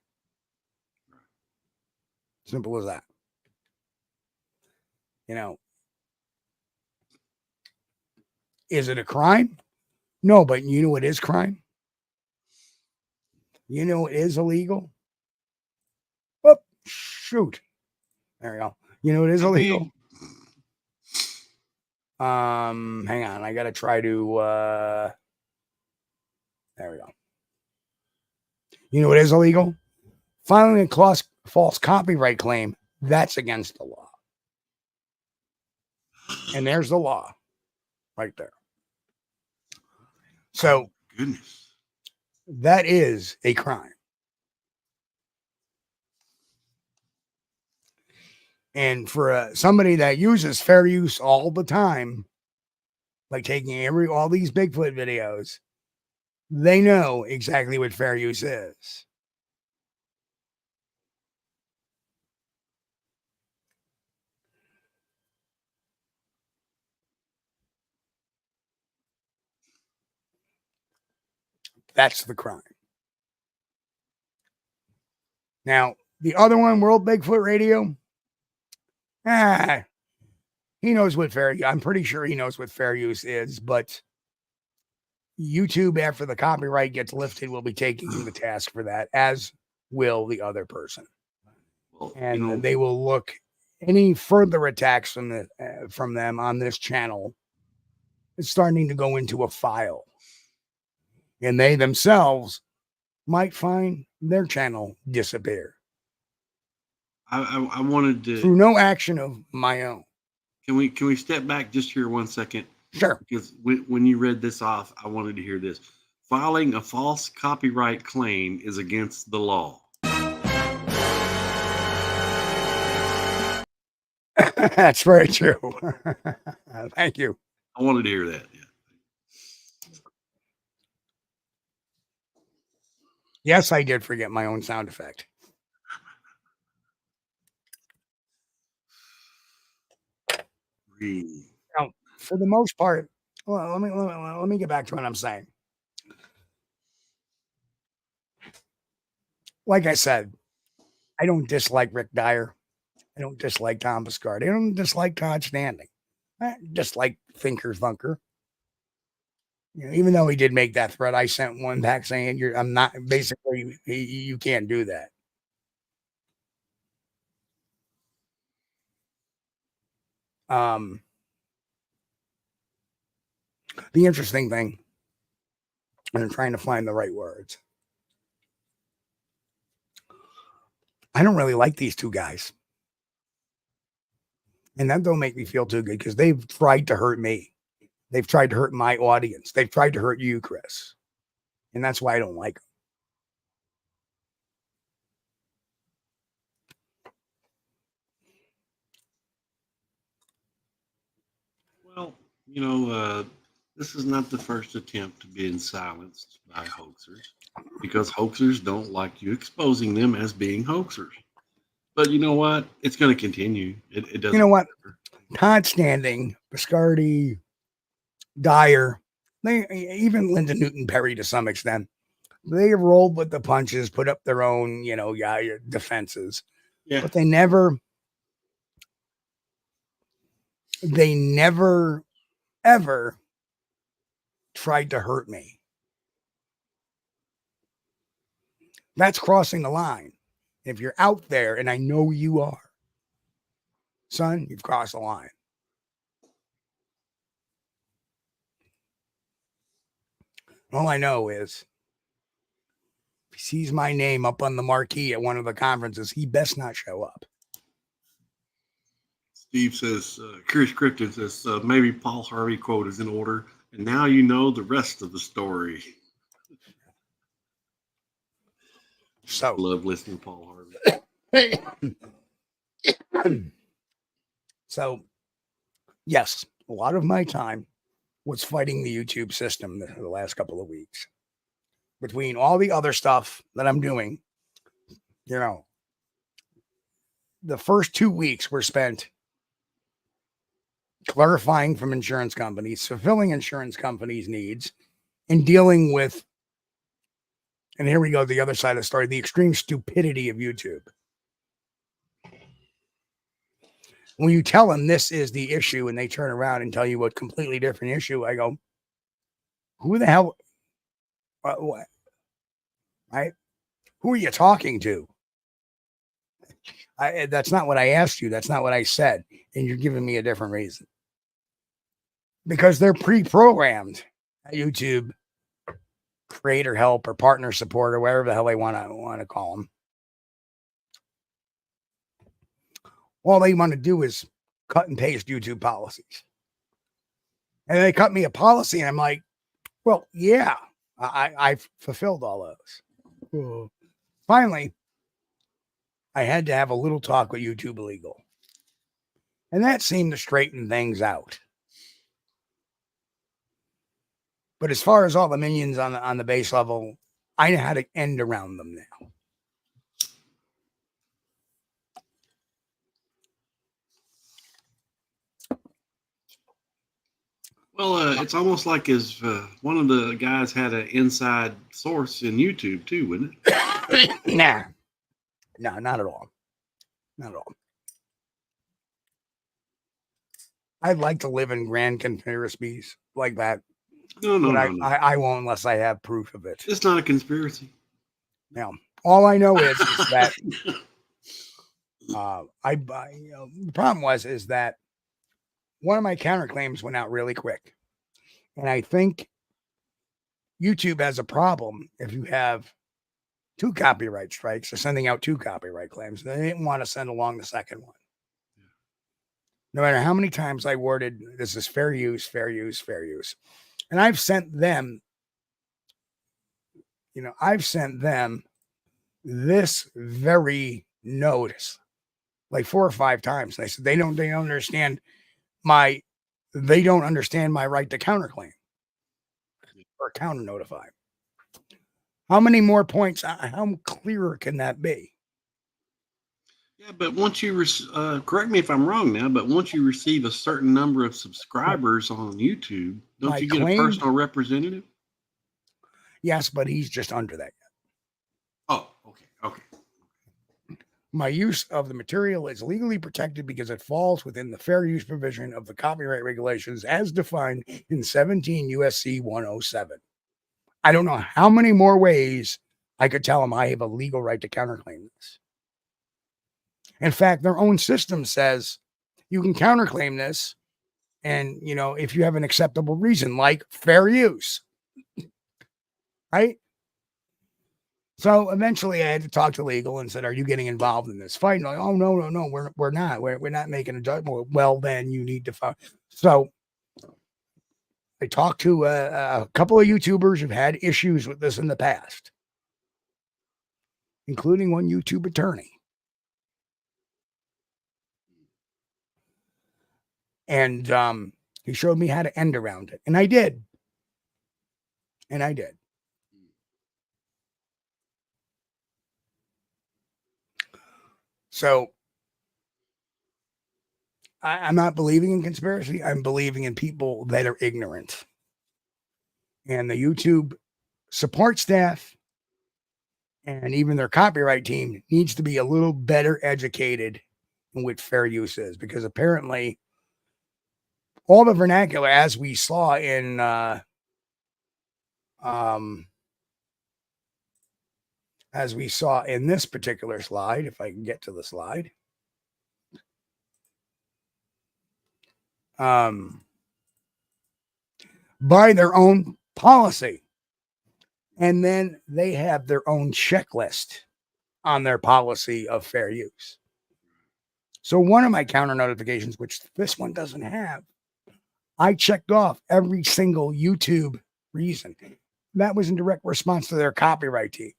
Simple as that. Is it a crime? No, but you know what is crime? You know it is illegal? Oh, shoot. There we go. You know it is illegal? Hang on. I got to try to... There we go. You know what is illegal? Filing a false copyright claim, that's against the law. And there's the law right there. So, goodness, that is a crime. And for somebody that uses fair use all the time, like taking all these Bigfoot videos, they know exactly what fair use is. That's the crime. Now, the other one, World Bigfoot Radio, he knows what I'm pretty sure he knows what fair use is, but YouTube, after the copyright gets lifted, will be taking him to task for that, as will the other person. Well, and they will look any further attacks from them on this channel. It's starting to go into a file, and they themselves might find their channel disappear. I wanted to, through no action of my own. Can we step back just here 1 second? Sure. Because when you read this off, I wanted to hear this. Filing a false copyright claim is against the law. That's very true. Thank you. I wanted to hear that. Yeah. Yes, I did forget my own sound effect. Now, for the most part, well, let me get back to what I'm saying. Like I said, I don't dislike Rick Dyer. I don't dislike Tom Biscardi. I don't dislike Todd Standing. I dislike Thinker Thunker. You know, even though he did make that threat, I sent one back saying, I'm not, basically, you can't do that. The interesting thing, and I'm trying to find the right words, I don't really like these two guys. And that don't make me feel too good because they've tried to hurt me. They've tried to hurt my audience. They've tried to hurt you, Chris. And that's why I don't like them. Well, this is not the first attempt to be silenced by hoaxers, because hoaxers don't like you exposing them as being hoaxers. But you know what? It's going to continue. It doesn't. You know what? Todd Standing, Biscardi, Dyer, even Linda Newton-Perry to some extent, they rolled with the punches, put up their own, defenses. Yeah. But they never, ever tried to hurt me. That's crossing the line. If you're out there, and I know you are, son, you've crossed the line. All I know is if he sees my name up on the marquee at one of the conferences, he best not show up. Steve says, Curious Cryptid says, maybe Paul Harvey quote is in order, and now you know the rest of the story. So, love listening to Paul Harvey. So, yes, a lot of my time was fighting the YouTube system the last couple of weeks. Between all the other stuff that I'm doing, the first 2 weeks were spent clarifying from insurance companies, fulfilling insurance companies' needs, and dealing with, and here we go, the other side of the story, the extreme stupidity of YouTube. When you tell them this is the issue and they turn around and tell you a completely different issue, I go, who the hell? What? Right? Who are you talking to? That's not what I asked you. That's not what I said. And you're giving me a different reason. Because they're pre-programmed at YouTube, creator help or partner support or whatever the hell they want to call them. All they want to do is cut and paste YouTube policies. And they cut me a policy, and I'm like, well, yeah, I've fulfilled all those. Finally, I had to have a little talk with YouTube Legal. And that seemed to straighten things out. But as far as all the minions on the base level, I know how to end around them now. Well, it's almost like as one of the guys had an inside source in YouTube too, wouldn't it? No, not at all. Not at all. I'd like to live in grand conspiracies like that. No. I won't unless I have proof of it. It's not a conspiracy. Now, all I know is that The problem is that one of my counterclaims went out really quick, and I think YouTube has a problem if you have 2 copyright strikes. They're sending out 2 copyright claims. They didn't want to send along the second one. No matter how many times I worded, this is fair use, fair use, fair use. And I've sent them, this very notice like 4 or 5 times. And I said, they don't understand my right to counterclaim or counter notify. How many more points? How clearer can that be? Yeah, but once you correct me if I'm wrong now, but once you receive a certain number of subscribers on YouTube, don't you get a personal representative? Yes, but he's just under that yet. Oh, okay. My use of the material is legally protected because it falls within the fair use provision of the copyright regulations as defined in 17 USC 107. I don't know how many more ways I could tell him I have a legal right to counterclaim this. In fact, their own system says you can counterclaim this, and if you have an acceptable reason, like fair use, right? So eventually, I had to talk to legal and said, "Are you getting involved in this fight?" And like, "Oh no, we're not. We're not making a judgment." Well, then you need to file. So I talked to a couple of YouTubers who've had issues with this in the past, including one YouTube attorney. And he showed me how to end around it. And I did. So I'm not believing in conspiracy. I'm believing in people that are ignorant. And the YouTube support staff and even their copyright team needs to be a little better educated in what fair use is, because apparently all the vernacular, as we saw in this particular slide, if I can get to the slide, by their own policy. And then they have their own checklist on their policy of fair use. So one of my counter notifications, which this one doesn't have, I checked off every single YouTube reason. That was in direct response to their copyright team,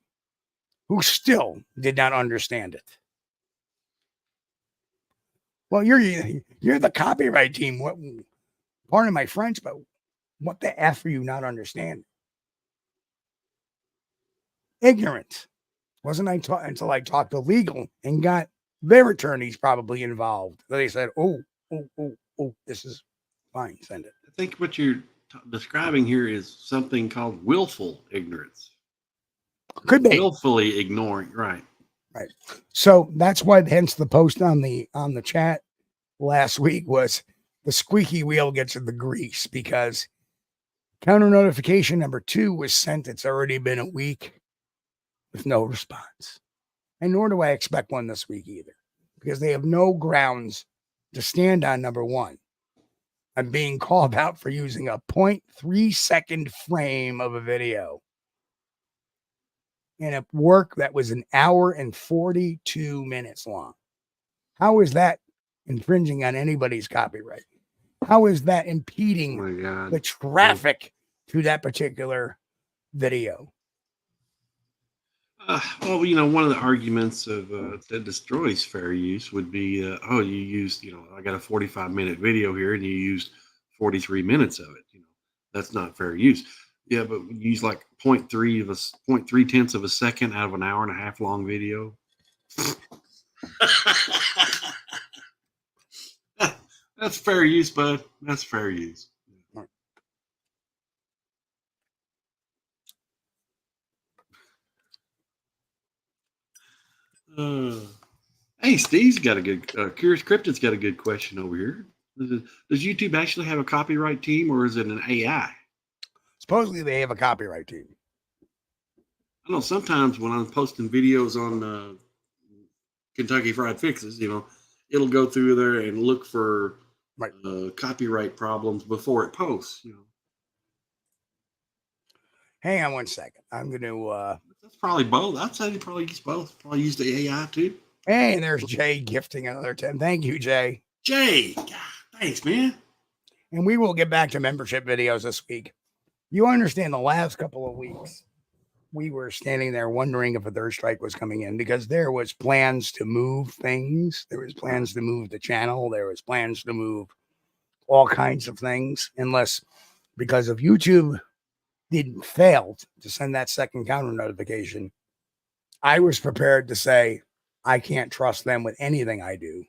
who still did not understand it. Well, you're the copyright team. What? Pardon my French, but what the F are you not understanding? Ignorant. Wasn't until I talked to legal and got their attorneys probably involved. They said, oh, this is fine. Send it. I think what you're describing here is something called willful ignorance. Could be. Willfully ignoring, right. Right. So that's why, hence the post on the chat last week was the squeaky wheel gets the grease, because counter notification number 2 was sent. It's already been a week with no response. And nor do I expect one this week either, because they have no grounds to stand on. Number 1, I'm being called out for using a 0.3 second frame of a video in a work that was an hour and 42 minutes long. How is that infringing on anybody's copyright? How is that impeding the traffic to that particular video? Well, one of the arguments of that destroys fair use would be, you used, I got a 45-minute video here and you used 43 minutes of it. That's not fair use. Yeah, but we use like 0.3 tenths of a second out of an hour and a half long video. That's fair use, bud. That's fair use. Hey, Steve's got a good, Curious Cryptid's got a good question over here. Does YouTube actually have a copyright team, or is it an AI? Supposedly they have a copyright team. I know sometimes when I'm posting videos on Kentucky Fried Fixes, it'll go through there and look for Right. copyright problems before it posts. Hang on one second. I'm going to. That's probably both. I'd say they probably use both. Probably use the AI too. Hey, and there's Jay gifting another 10. Thank you, Jay. Jay, God, thanks, man. And we will get back to membership videos this week. You understand the last couple of weeks, we were standing there wondering if a third strike was coming in because there was plans to move things. There was plans to move the channel. There was plans to move all kinds of things, unless because of YouTube didn't fail to send that second counter notification. I was prepared to say, I can't trust them with anything I do.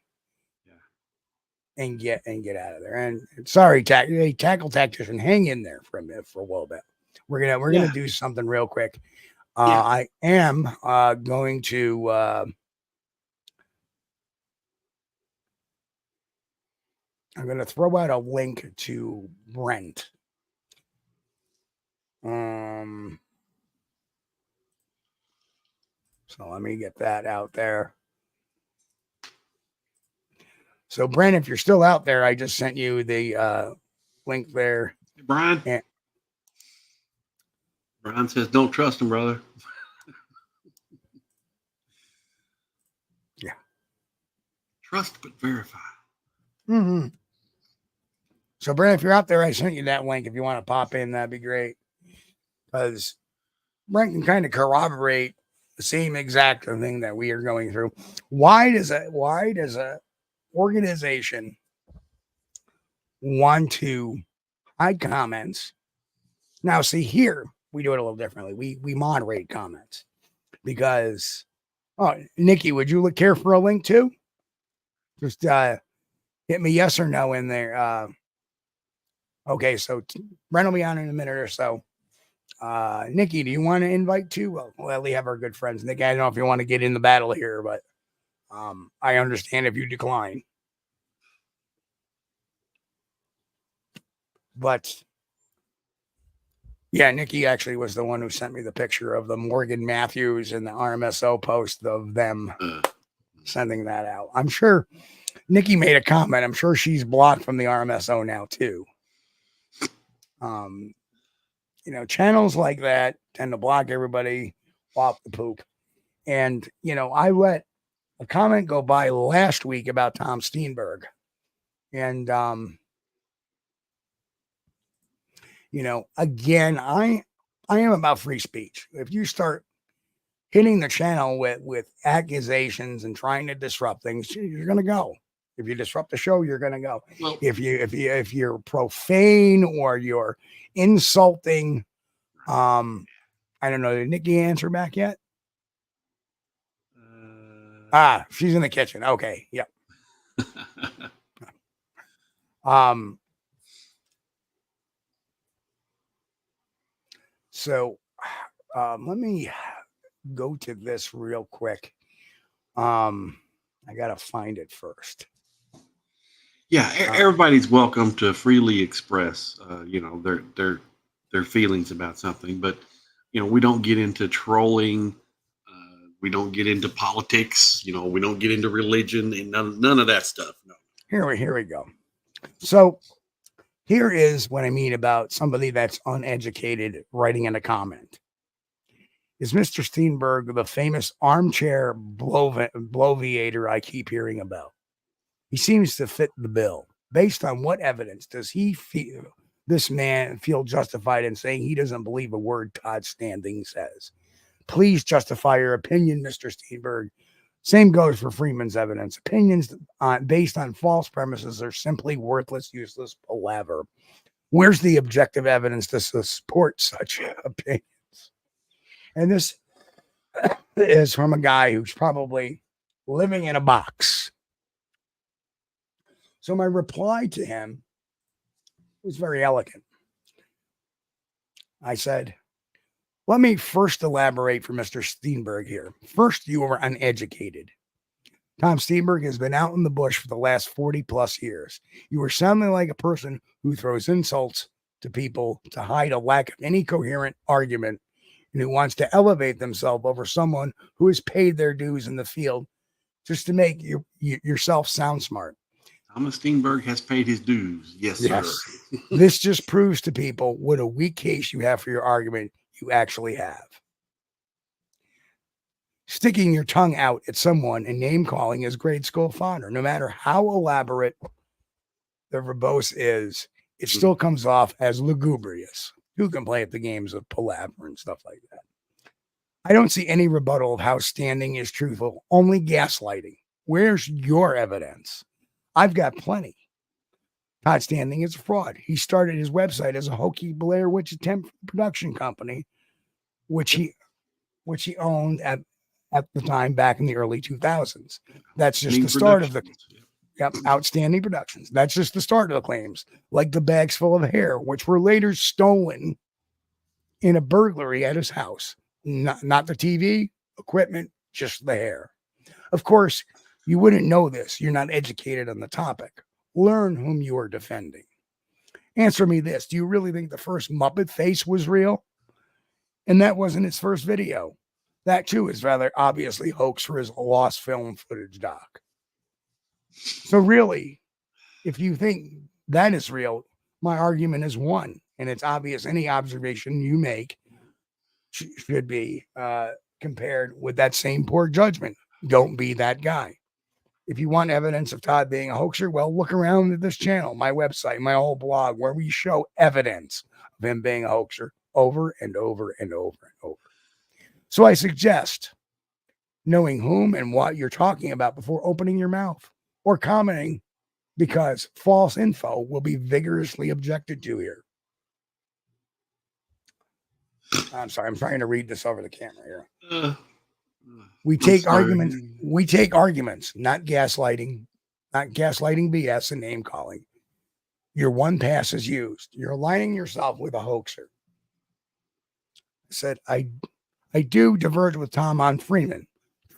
And get out of there. And sorry, tackle tactician, hang in there for a minute, for a little bit. We're gonna do something real quick. I am going to I'm gonna throw out a link to Brent. So let me get that out there. So, Brent, if you're still out there, I just sent you the link there. Hey, Brian. And Brian says, don't trust him, brother. Yeah. Trust but verify. Mm-hmm. So, Brent, if you're out there, I sent you that link. If you want to pop in, that'd be great. Because Brent can kind of corroborate the same exact thing that we are going through. Why does a organization want to hide comments? Now, see, here we do it a little differently. We moderate comments because, Nikki, would you care for a link too? Just hit me yes or no in there. Okay, so Brent will be on in a minute or so. Nikki, do you want to invite too? Well, we have our good friends. Nikki, I don't know if you want to get in the battle here, but I understand if you decline. But yeah, Nikki actually was the one who sent me the picture of the Morgan Matthews and the RMSO post of them sending that out. I'm sure Nikki made a comment. I'm sure she's blocked from the RMSO now too. Channels like that tend to block everybody off the poop. And, I let a comment go by last week about Tom Steenberg. And, again, I am about free speech. If you start hitting the channel with accusations and trying to disrupt things, you're going to go. If you disrupt the show, you're going to go. Well, if you're profane or you're insulting, I don't know. Did Nikki answer back yet? She's in the kitchen. Okay. Yep. So let me go to this real quick. I gotta find it first. Yeah, everybody's welcome to freely express, their feelings about something, but we don't get into trolling. We don't get into politics. We don't get into religion and none of that stuff. No. Here we go. So here is what I mean about somebody that's uneducated writing in a comment. Is Mr. Steenberg the famous armchair bloviator I keep hearing about? He seems to fit the bill. Based on what evidence does this man feel justified in saying he doesn't believe a word Todd Standing says? Please justify your opinion, Mr. Steenberg. Same goes for Freeman's evidence. Opinions based on false premises are simply worthless, useless palaver. Where's the objective evidence to support such opinions? And this is from a guy who's probably living in a box. So my reply to him was very elegant. I said, let me first elaborate for Mr. Steenberg here. First, you are uneducated. Tom Steenberg has been out in the bush for the last 40 plus years. You are sounding like a person who throws insults to people to hide a lack of any coherent argument and who wants to elevate themselves over someone who has paid their dues in the field just to make yourself sound smart. Thomas Steenberg has paid his dues. Yes, sir. This just proves to people what a weak case you have for your argument you actually have. Sticking your tongue out at someone and name calling is grade school fodder. No matter how elaborate the verbose is, it still comes off as lugubrious. Who can play at the games of palaver and stuff like that? I don't see any rebuttal of how Standing is truthful, only gaslighting. Where's your evidence? I've got plenty. Todd Standing is a fraud. He started his website as a hokey Blair Witch attempt production company, which he owned at the time back in the early 2000s. That's just the start of the Outstanding Productions. That's just the start of the claims, like the bags full of hair, which were later stolen in a burglary at his house. Not the TV equipment, just the hair. Of course, you wouldn't know this. You're not educated on the topic. Learn whom you are defending. Answer me this. Do you really think the first Muppet face was real? And that wasn't his first video. That too is rather obviously hoax for his lost film footage doc. So really, if you think that is real, my argument is won. And it's obvious any observation you make should be compared with that same poor judgment. Don't be that guy. If you want evidence of Todd being a hoaxer, well, look around at this channel, my website, my whole blog, where we show evidence of him being a hoaxer over and over and over and over. So I suggest knowing whom and what you're talking about before opening your mouth or commenting, because false info will be vigorously objected to here. I'm sorry, I'm trying to read this over the camera here. We take arguments, not gaslighting BS and name calling. Your one pass is used. You're aligning yourself with a hoaxer. I said, I do diverge with Tom on Freeman.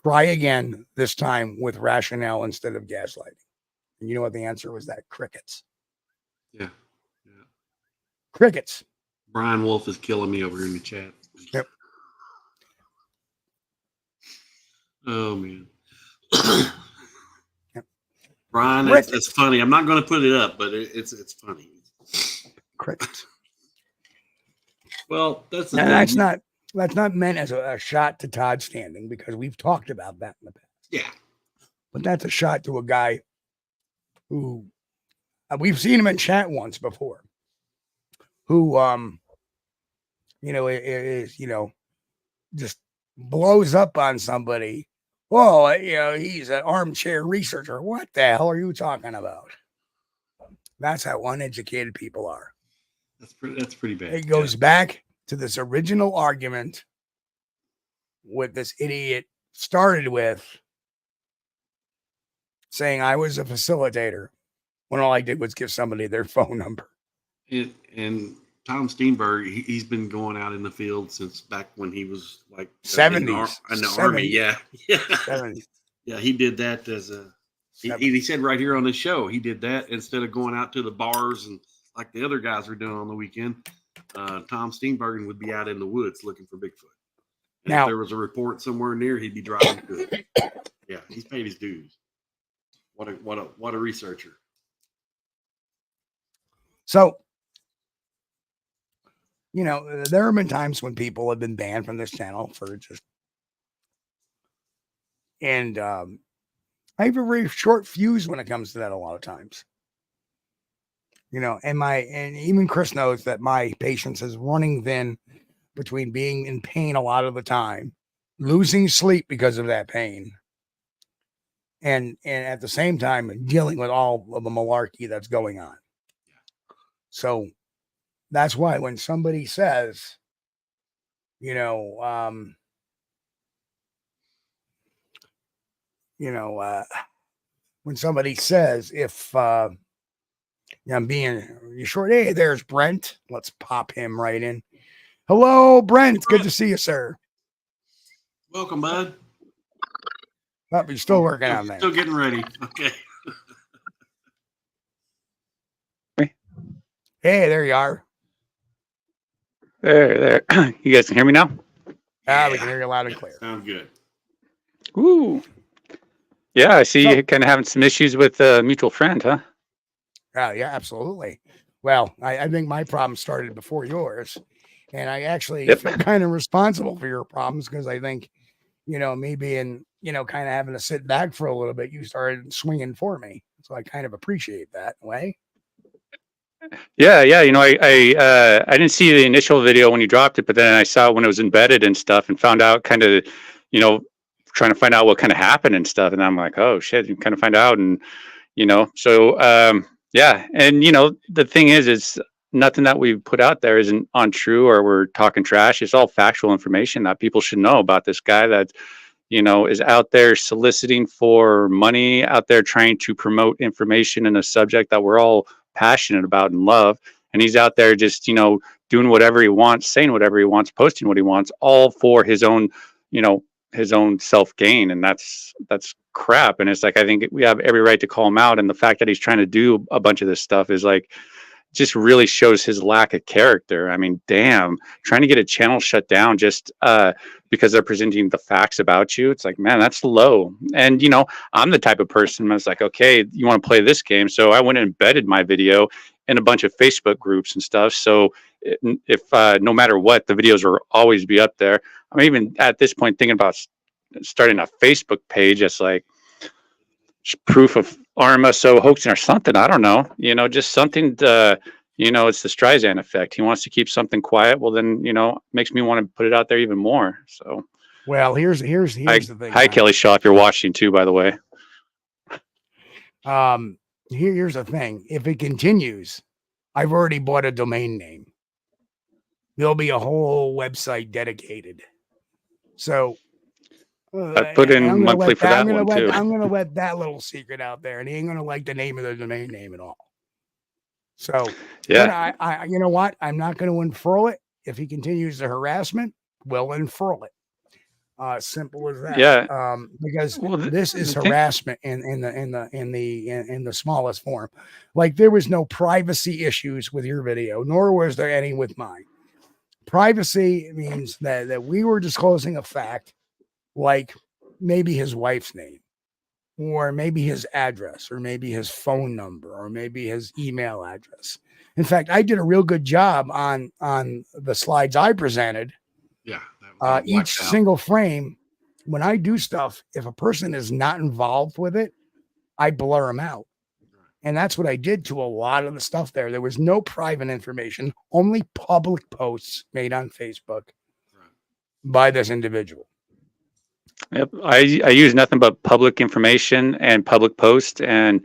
Try again, this time with rationale instead of gaslighting. And you know what the answer was? That crickets. Yeah. Crickets. Brian Wolf is killing me over here in the chat. Yep. Oh man. Yep. Brian, it's funny. I'm not going to put it up, but it's funny. Crickets. Well, that's not meant as a shot to Todd Standing, because we've talked about that in the past. Yeah. But that's a shot to a guy who we've seen him in chat once before, who is just blows up on somebody. Oh, he's an armchair researcher. What the hell are you talking about? That's how uneducated people are. That's pretty bad. It goes back to this original argument with this idiot started with saying I was a facilitator when all I did was give somebody their phone number. And Tom Steenberg, he's been going out in the field since back when he was like 70s in the army. Yeah. 70s. Yeah, he did that as a. He said right here on the show, he did that instead of going out to the bars and like the other guys were doing on the weekend. Tom Steenbergen would be out in the woods looking for Bigfoot. And if there was a report somewhere near, he'd be driving to it. Yeah, he's paid his dues. What a researcher. So, there have been times when people have been banned from this channel for just, and I have a very short fuse when it comes to that a lot of times. And even Chris knows that my patience is running thin between being in pain a lot of the time, losing sleep because of that pain, and at the same time dealing with all of the malarkey that's going on. So that's why when somebody says, when somebody says, if I'm being short, hey, there's Brent. Let's pop him right in. Hello, Brent. It's good to see you, sir. Welcome, bud. Oh, you're still working on that. Still getting ready. Okay. Hey, there you are. There. You guys can hear me now? We can hear you loud and clear. Sound good. Woo. Yeah, I see So, you kind of having some issues with a mutual friend, huh? yeah, absolutely. Well, I think my problem started before yours, and I actually Yep. feel kind of responsible for your problems because I think, me being, kind of having to sit back for a little bit, you started swinging for me. So I kind of appreciate that way. Yeah, yeah. I didn't see the initial video when you dropped it, but then I saw it when it was embedded and stuff, and found out kind of, you know, trying to find out what kind of happened and stuff. And I'm like, oh shit, you kind of find out, and so yeah. And the thing is nothing that we put out there isn't untrue or we're talking trash. It's all factual information that people should know about this guy that is out there soliciting for money, out there trying to promote information in a subject that we're all passionate about and love. And he's out there just, doing whatever he wants, saying whatever he wants, posting what he wants, all for his own, his own self gain. And that's crap. And it's like, I think we have every right to call him out. And the fact that he's trying to do a bunch of this stuff is like, just really shows his lack of character. I mean, damn, trying to get a channel shut down just because they're presenting the facts about you. It's like, man, that's low. And, I'm the type of person that's like, okay, you want to play this game. So I went and embedded my video in a bunch of Facebook groups and stuff. So if no matter what, the videos will always be up there. I'm even at this point thinking about starting a Facebook page that's like proof of RMSO hoaxing or something. I don't know, just something to, it's the Streisand effect. He wants to keep something quiet. Well, then, makes me want to put it out there even more. So, well, here's the thing. Hi, Kelly Shaw, if you're watching too, by the way. Here's the thing. If it continues, I've already bought a domain name. There'll be a whole website dedicated. So I put in monthly for that one too. I'm going to let that little secret out there, and he ain't going to like the name of the domain name at all. So, yeah, I you know what? I'm not going to unfurl it. If he continues the harassment, we'll unfurl it. Simple as that. Yeah. Because this is harassment in the smallest form. Like, there was no privacy issues with your video, nor was there any with mine. Privacy means that we were disclosing a fact, like maybe his wife's name, or maybe his address, or maybe his phone number, or maybe his email address. In fact, I did a real good job on the slides I presented. Yeah. Each single frame, when I do stuff, if a person is not involved with it, I blur them out. And that's what I did to a lot of the stuff there. There was no private information, only public posts made on Facebook by this individual. Yep. I use nothing but public information and public posts, and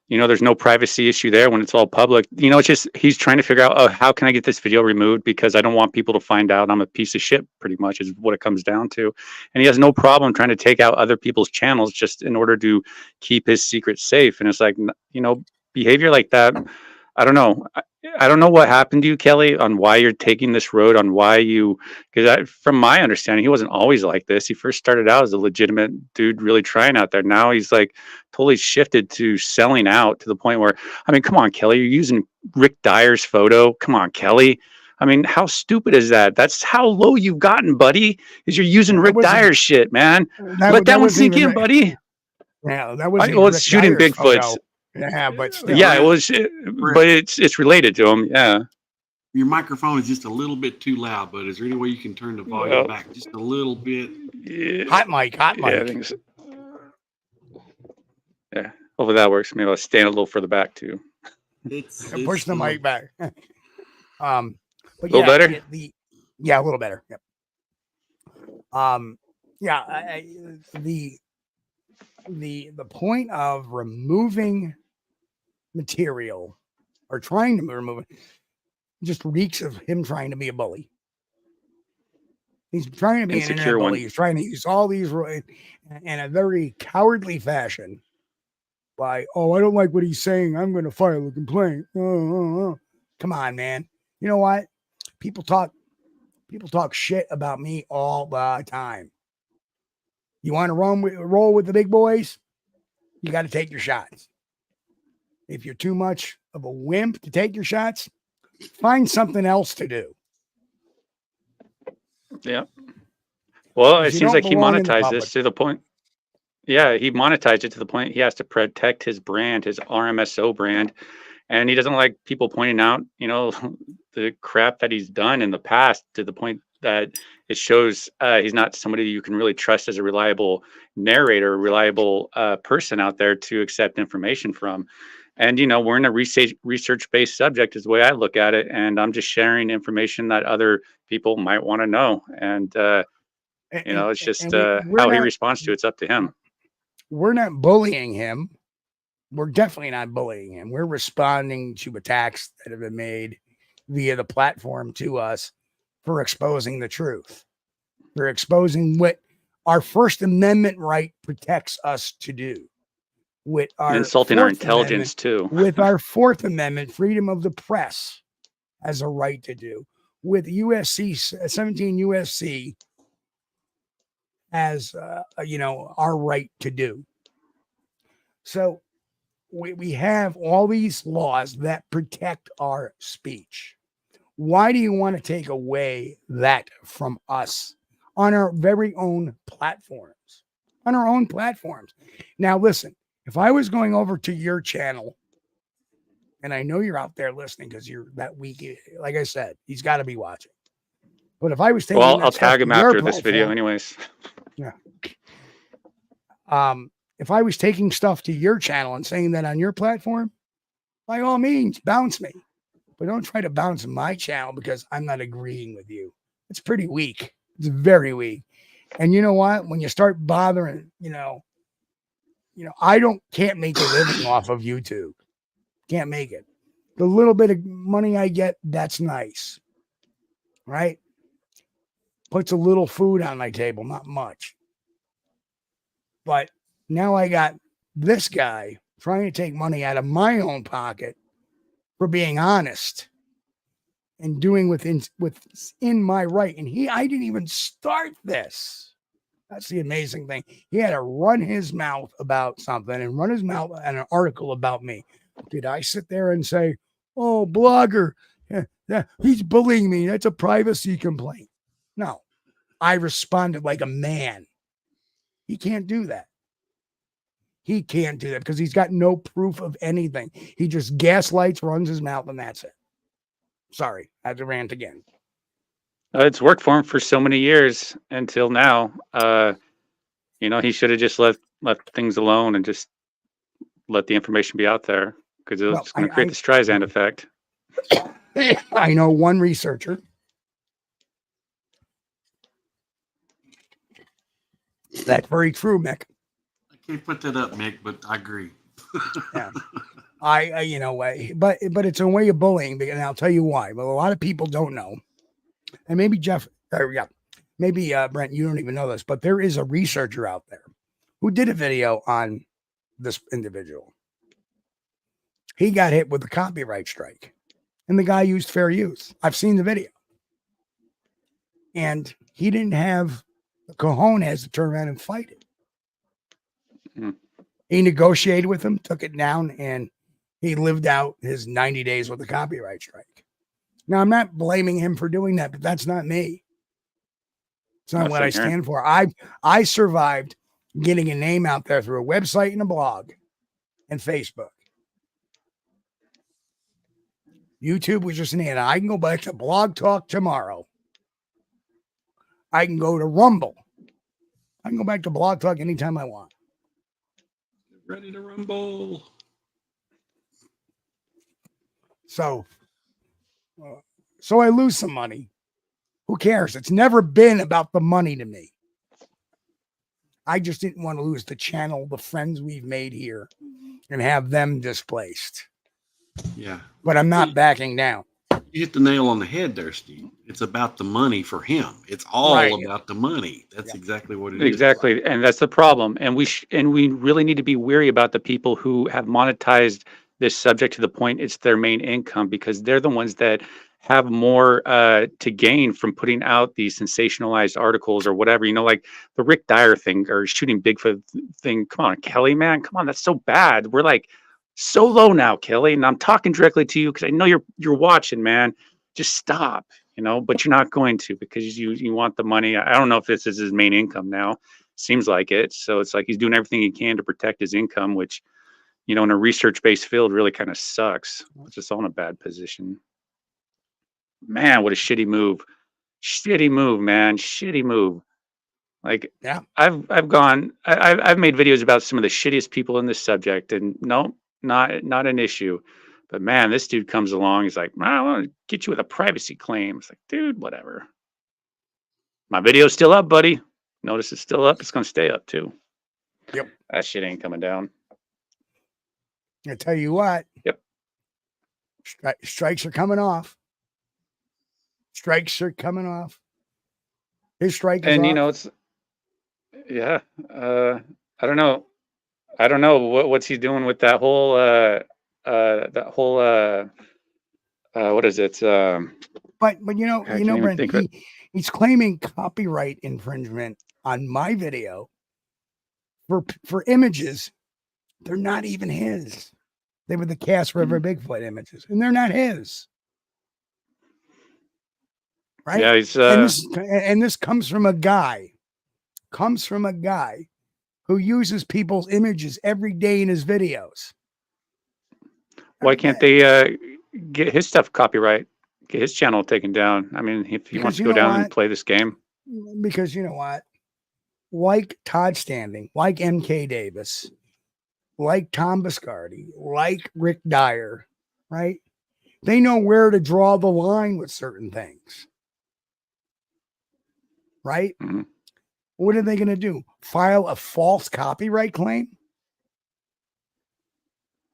there's no privacy issue there when it's all public. It's just he's trying to figure out, oh, how can I get this video removed, because I don't want people to find out I'm a piece of shit, pretty much is what it comes down to. And he has no problem trying to take out other people's channels just in order to keep his secret safe. And it's like, behavior like that, I don't know. I don't know what happened to you, Kelly, on why you're taking this road, on why because from my understanding, he wasn't always like this. He first started out as a legitimate dude, really trying out there. Now he's like totally shifted to selling out to the point where, I mean, come on, Kelly, you're using Rick Dyer's photo. Come on, Kelly. I mean, how stupid is that? That's how low you've gotten, buddy, is you're using Rick Dyer's shit, man. Let that one sink in, buddy. Yeah, that was well, it's shooting Bigfoots. Yeah, but still, yeah, but it's related to him. Yeah. Your microphone is just a little bit too loud, but is there any way you can turn the volume back just a little bit? Yeah. Hot mic. Yeah, I think so. Yeah, hopefully that works. Maybe I'll stand a little further back too. Push the mic back. But a little better. Yeah, a little better. Yep. The point of removing material or trying to remove it just reeks of him trying to be a bully. He's trying to be an internet bully. He's trying to use all these in a very cowardly fashion. By, I don't like what he's saying, I'm going to file a complaint. Come on, man. You know what? People talk shit about me all the time. You want to roll with the big boys? You got to take your shots. If you're too much of a wimp to take your shots, find something else to do. Yeah. Well, it seems like he monetized this to the point. Yeah, he monetized it to the point he has to protect his brand, his RMSO brand, and he doesn't like people pointing out, the crap that he's done in the past to the point that it shows he's not somebody you can really trust as a reliable narrator, a reliable person out there to accept information from. And we're in a research-based subject, is the way I look at it, and I'm just sharing information that other people might want to know. And it's just how he responds to it's up to him. We're not bullying him. We're definitely not bullying him. We're responding to attacks that have been made via the platform to us for exposing the truth. For exposing what our First Amendment right protects us to do. With our insulting our intelligence too. With our Fourth Amendment, freedom of the press has a right to do. With USC 17 USC as our right to do. So we have all these laws that protect our speech. Why do you want to take away that from us on our very own platforms? On our own platforms. Now, listen, if I was going over to your channel, and I know you're out there listening because you're that weak, like I said, he's got to be watching. But if I was taking, well, I'll tag him after this video, anyways. Yeah. If I was taking stuff to your channel and saying that on your platform, by all means, bounce me. But don't try to bounce my channel because I'm not agreeing with you. It's pretty weak. It's very weak. And you know what? When you start bothering, I can't make a living off of YouTube. Can't make it. The little bit of money I get, that's nice. Right? Puts a little food on my table, not much. But now I got this guy trying to take money out of my own pocket for being honest and doing within my right. And I didn't even start this. That's the amazing thing. He had to run his mouth about something and run his mouth on an article about me. Did I sit there and say, oh, blogger, he's bullying me? That's a privacy complaint. No, I responded like a man. He can't do that. He can't do that because he's got no proof of anything. He just gaslights, runs his mouth, and that's it. Sorry, I had to rant again. It's worked for him for so many years until now. He should have just left things alone and just let the information be out there because it's going to create the Streisand effect. I know one researcher. That's very true, Mick. I can't put that up, Mick, but I agree. Yeah. But it's a way of bullying, and I'll tell you why. But a lot of people don't know. And maybe maybe Brent, you don't even know this, but there is a researcher out there who did a video on this individual. He got hit with a copyright strike, and the guy used fair use. I've seen the video. And he didn't have the cojones to turn around and fight it. Mm. He negotiated with him, took it down, and he lived out his 90 days with a copyright strike. Now, I'm not blaming him for doing that, but that's not me. It's not what I stand for. I survived getting a name out there through a website and a blog and Facebook. YouTube was just an ad. I can go back to Blog Talk tomorrow. I can go to Rumble. I can go back to Blog Talk anytime I want. Get ready to rumble. So I lose some money. Who cares? It's never been about the money to me. I just didn't want to lose the channel, the friends we've made here, and have them displaced. Yeah. But I'm not backing down. You hit the nail on the head there, Steve. It's about the money for him. It's all about the money. That's exactly what it is. Exactly. And that's the problem. And we really need to be wary about the people who have monetized this subject to the point it's their main income, because they're the ones that have more to gain from putting out these sensationalized articles or whatever, like the Rick Dyer thing or shooting Bigfoot thing. Come on, Kelly, man. Come on. That's so bad. We're like so low now, Kelly. And I'm talking directly to you because I know you're watching, man. Just stop, but you're not going to because you want the money. I don't know if this is his main income now. Seems like it. So it's like he's doing everything he can to protect his income, which, you know, in a research-based field really kind of sucks. Puts us all in a bad position. Man, what a shitty move. Shitty move, man. Shitty move. Like, Yeah. I've made videos about some of the shittiest people in this subject, and no, not an issue. But man, this dude comes along. He's like, I want to get you with a privacy claim. It's like, dude, whatever. My video's still up, buddy. Notice it's still up. It's gonna stay up too. Yep. That shit ain't coming down. I tell you what. Yep. Strikes are coming off. Strikes are coming off. His strike is And off. you know, it's yeah. I don't know. What's he doing with that whole what is it? But you know, I can't even Brent, think of it. he's claiming copyright infringement on my video for images. They're not even his. They were the Cass River Bigfoot images, and they're not his. Right? Yeah, he's and this comes from a guy who uses people's images every day in his videos. why can't they get his stuff copyright? Get his channel taken down. I mean, if he wants to go down and play this game. Because you know what? Like Todd Standing, like MK Davis, like Tom Biscardi, like Rick Dyer, right? They know where to draw the line with certain things. Right? Mm-hmm. What are they going to do? File a false copyright claim?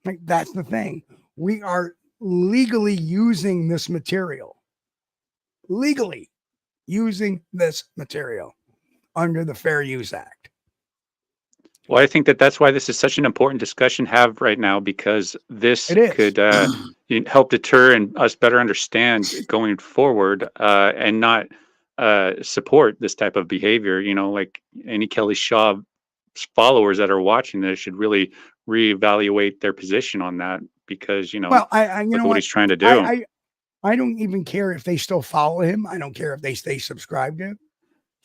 Like, that's the thing. We are legally using this material. Legally using this material under the Fair Use Act. Well, I think that's why this is such an important discussion to have right now, because this could help deter and us better understand going forward, and not support this type of behavior. You know, like any Kelly Shaw followers that are watching this should really reevaluate their position on that, because, you know, well, I you know what he's trying to do. I don't even care if they still follow him. I don't care if they stay subscribed to him.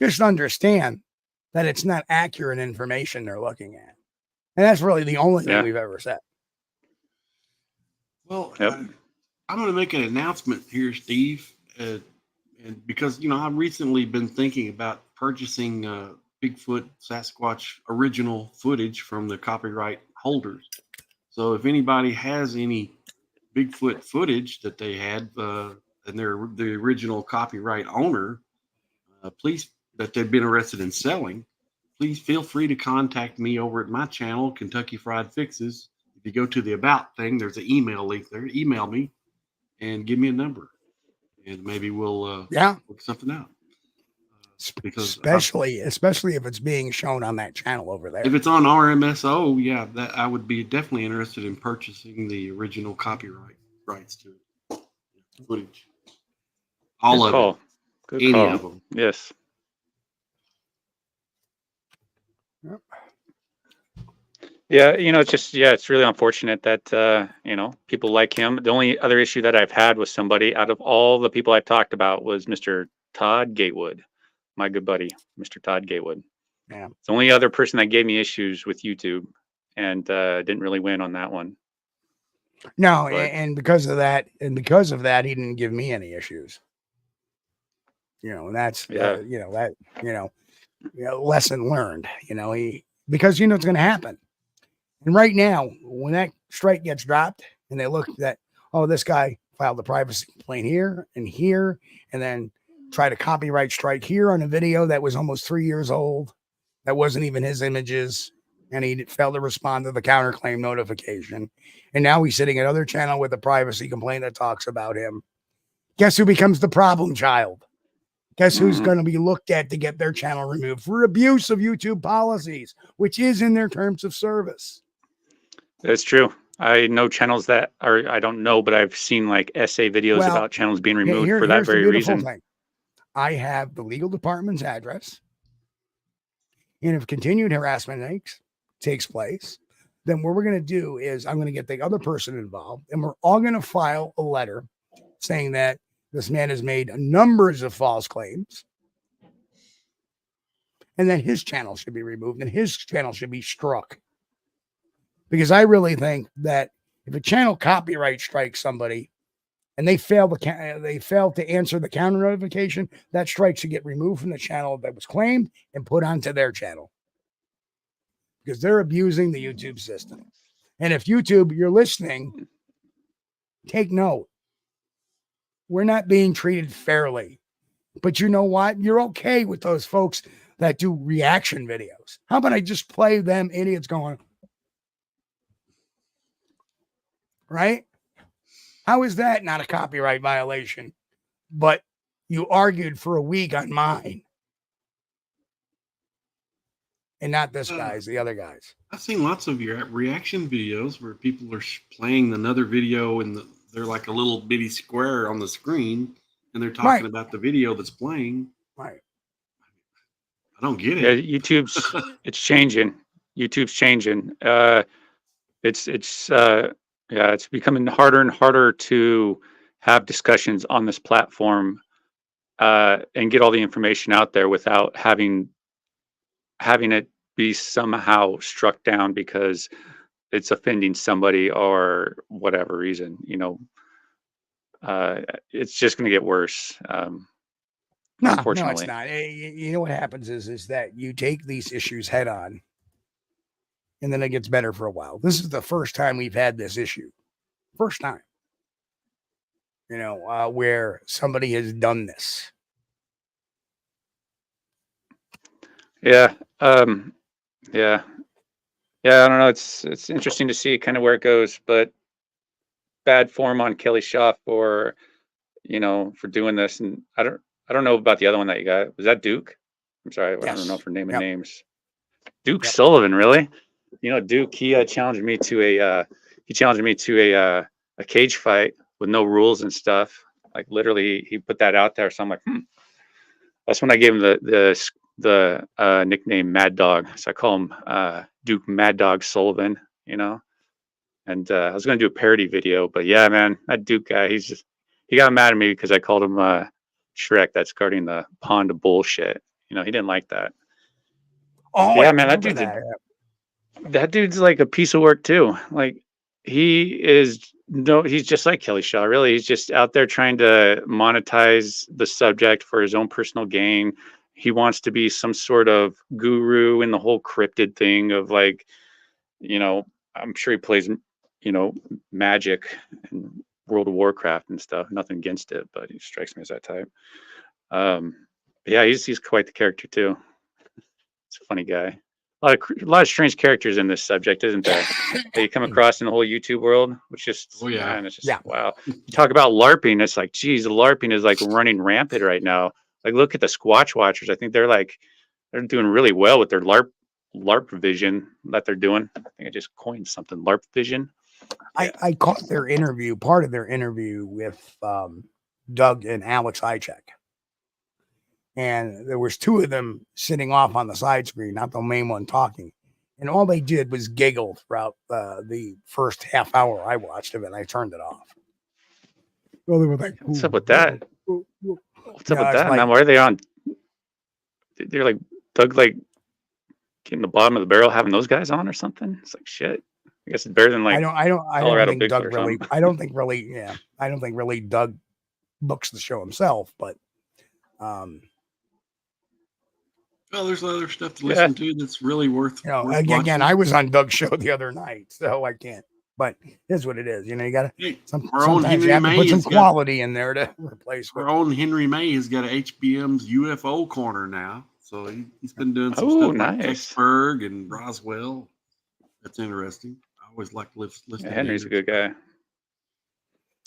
Just understand that it's not accurate information they're looking at. And that's really the only thing we've ever said. Well, I'm going to make an announcement here, Steve. And because, you know, I've recently been thinking about purchasing Bigfoot Sasquatch original footage from the copyright holders. So if anybody has any Bigfoot footage that they had and they're the original copyright owner, please, that they've been interested in selling, please feel free to contact me over at my channel, Kentucky Fried Fixes. If you go to the About thing, there's an email link there. Email me and give me a number, and maybe we'll work something out. Because especially if it's being shown on that channel over there. If it's on RMSO, yeah, that I would be definitely interested in purchasing the original copyright rights to it. Footage. All of it. Good any call. of them. Yes. Yep. Yeah, you know, it's just, it's really unfortunate that, you know, people like him. The only other issue that I've had with somebody out of all the people I've talked about was Mr. Todd Gatewood, my good buddy, Mr. Todd Gatewood. Yeah. It's the only other person that gave me issues with YouTube, and didn't really win on that one. No, and because of that, he didn't give me any issues. You know, and that's lesson learned. You know, because you know it's going to happen. And right now, when that strike gets dropped, and they look at, oh, this guy filed a privacy complaint here, and then try to copyright strike here on a video that was almost 3 years old, that wasn't even his images, and he failed to respond to the counterclaim notification. And now he's sitting at another channel with a privacy complaint that talks about him. Guess who becomes the problem child? Guess who's going to be looked at to get their channel removed for abuse of YouTube policies, which is in their terms of service. That's true. I know channels that are, I don't know, but I've seen like essay videos about channels being removed for that very reason. Thing. I have the legal department's address. And if continued harassment takes place, then what we're going to do is I'm going to get the other person involved, and we're all going to file a letter saying that this man has made numbers of false claims, and then his channel should be removed and his channel should be struck. Because I really think that if a channel copyright strikes somebody and they fail to answer the counter notification, that strike should get removed from the channel that was claimed and put onto their channel. Because they're abusing the YouTube system. And if YouTube, you're listening, take note. We're not being treated fairly. But you know what? You're okay with those folks that do reaction videos. How about I just play them idiots going, right? How is that not a copyright violation? But you argued for a week on mine. And not this guy's, the other guys. I've seen lots of your reaction videos where people are playing another video and they're like a little bitty square on the screen and they're talking about the video that's playing. Right. I don't get it. Yeah, it's changing. YouTube's changing. It's becoming harder and harder to have discussions on this platform and get all the information out there without having it be somehow struck down because it's offending somebody or whatever reason. It's just going to get worse. Unfortunately. No, it's not. You know what happens is that you take these issues head on and then it gets better for a while. This is the first time we've had this issue. First time. Where somebody has done this. Yeah. I don't know. It's interesting to see kind of where it goes, but bad form on Kelly Shaw for doing this. And I don't know about the other one that you got. Was that Duke? I'm sorry. I don't know for naming names. Duke Sullivan, really? Duke, he challenged me to a cage fight with no rules and stuff. Like literally he put that out there. So I'm like, That's when I gave him the nickname Mad Dog. So I call him Duke Mad Dog Sullivan, And I was going to do a parody video, but yeah, man, that Duke guy, he got mad at me because I called him Shrek that's guarding the pond of bullshit. He didn't like that. Oh yeah, man, that dude's like a piece of work too. Like he's just like Kelly Shaw, really. He's just out there trying to monetize the subject for his own personal gain. He wants to be some sort of guru in the whole cryptid thing of like, I'm sure he plays, Magic and World of Warcraft and stuff. Nothing against it, but he strikes me as that type. Yeah, he's quite the character too. He's a funny guy. A lot of strange characters in this subject, isn't there? That you come across in the whole YouTube world, which just man, it's just wow. You talk about LARPing, it's like, geez, the LARPing is like running rampant right now. Like, look at the Squatch Watchers. I think they're doing really well with their LARP vision that they're doing. I think I just coined something, LARP vision. I caught their interview, part of their interview with Doug and Alex Ichek. And there was two of them sitting off on the side screen, not the main one talking. And all they did was giggle throughout the first half hour I watched of it. And I turned it off. Well, they were like, what's up with that? What's up with that? Like, now, why are they on? They're like Doug, like getting the bottom of the barrel, having those guys on or something. It's like shit. I guess it's better than like I don't think Doug really. Something. I don't think really Doug books the show himself, but well, there's other stuff to listen to that's really worth. Worth again, I was on Doug's show the other night, so I can't. But here's what it is. You got to. Sometimes you have to put some quality in there to replace. Our own Henry May has got a HBM's UFO corner now, so he's been doing some stuff like Pittsburgh and Roswell. That's interesting. I always like to listen. Yeah, Henry's a good guy.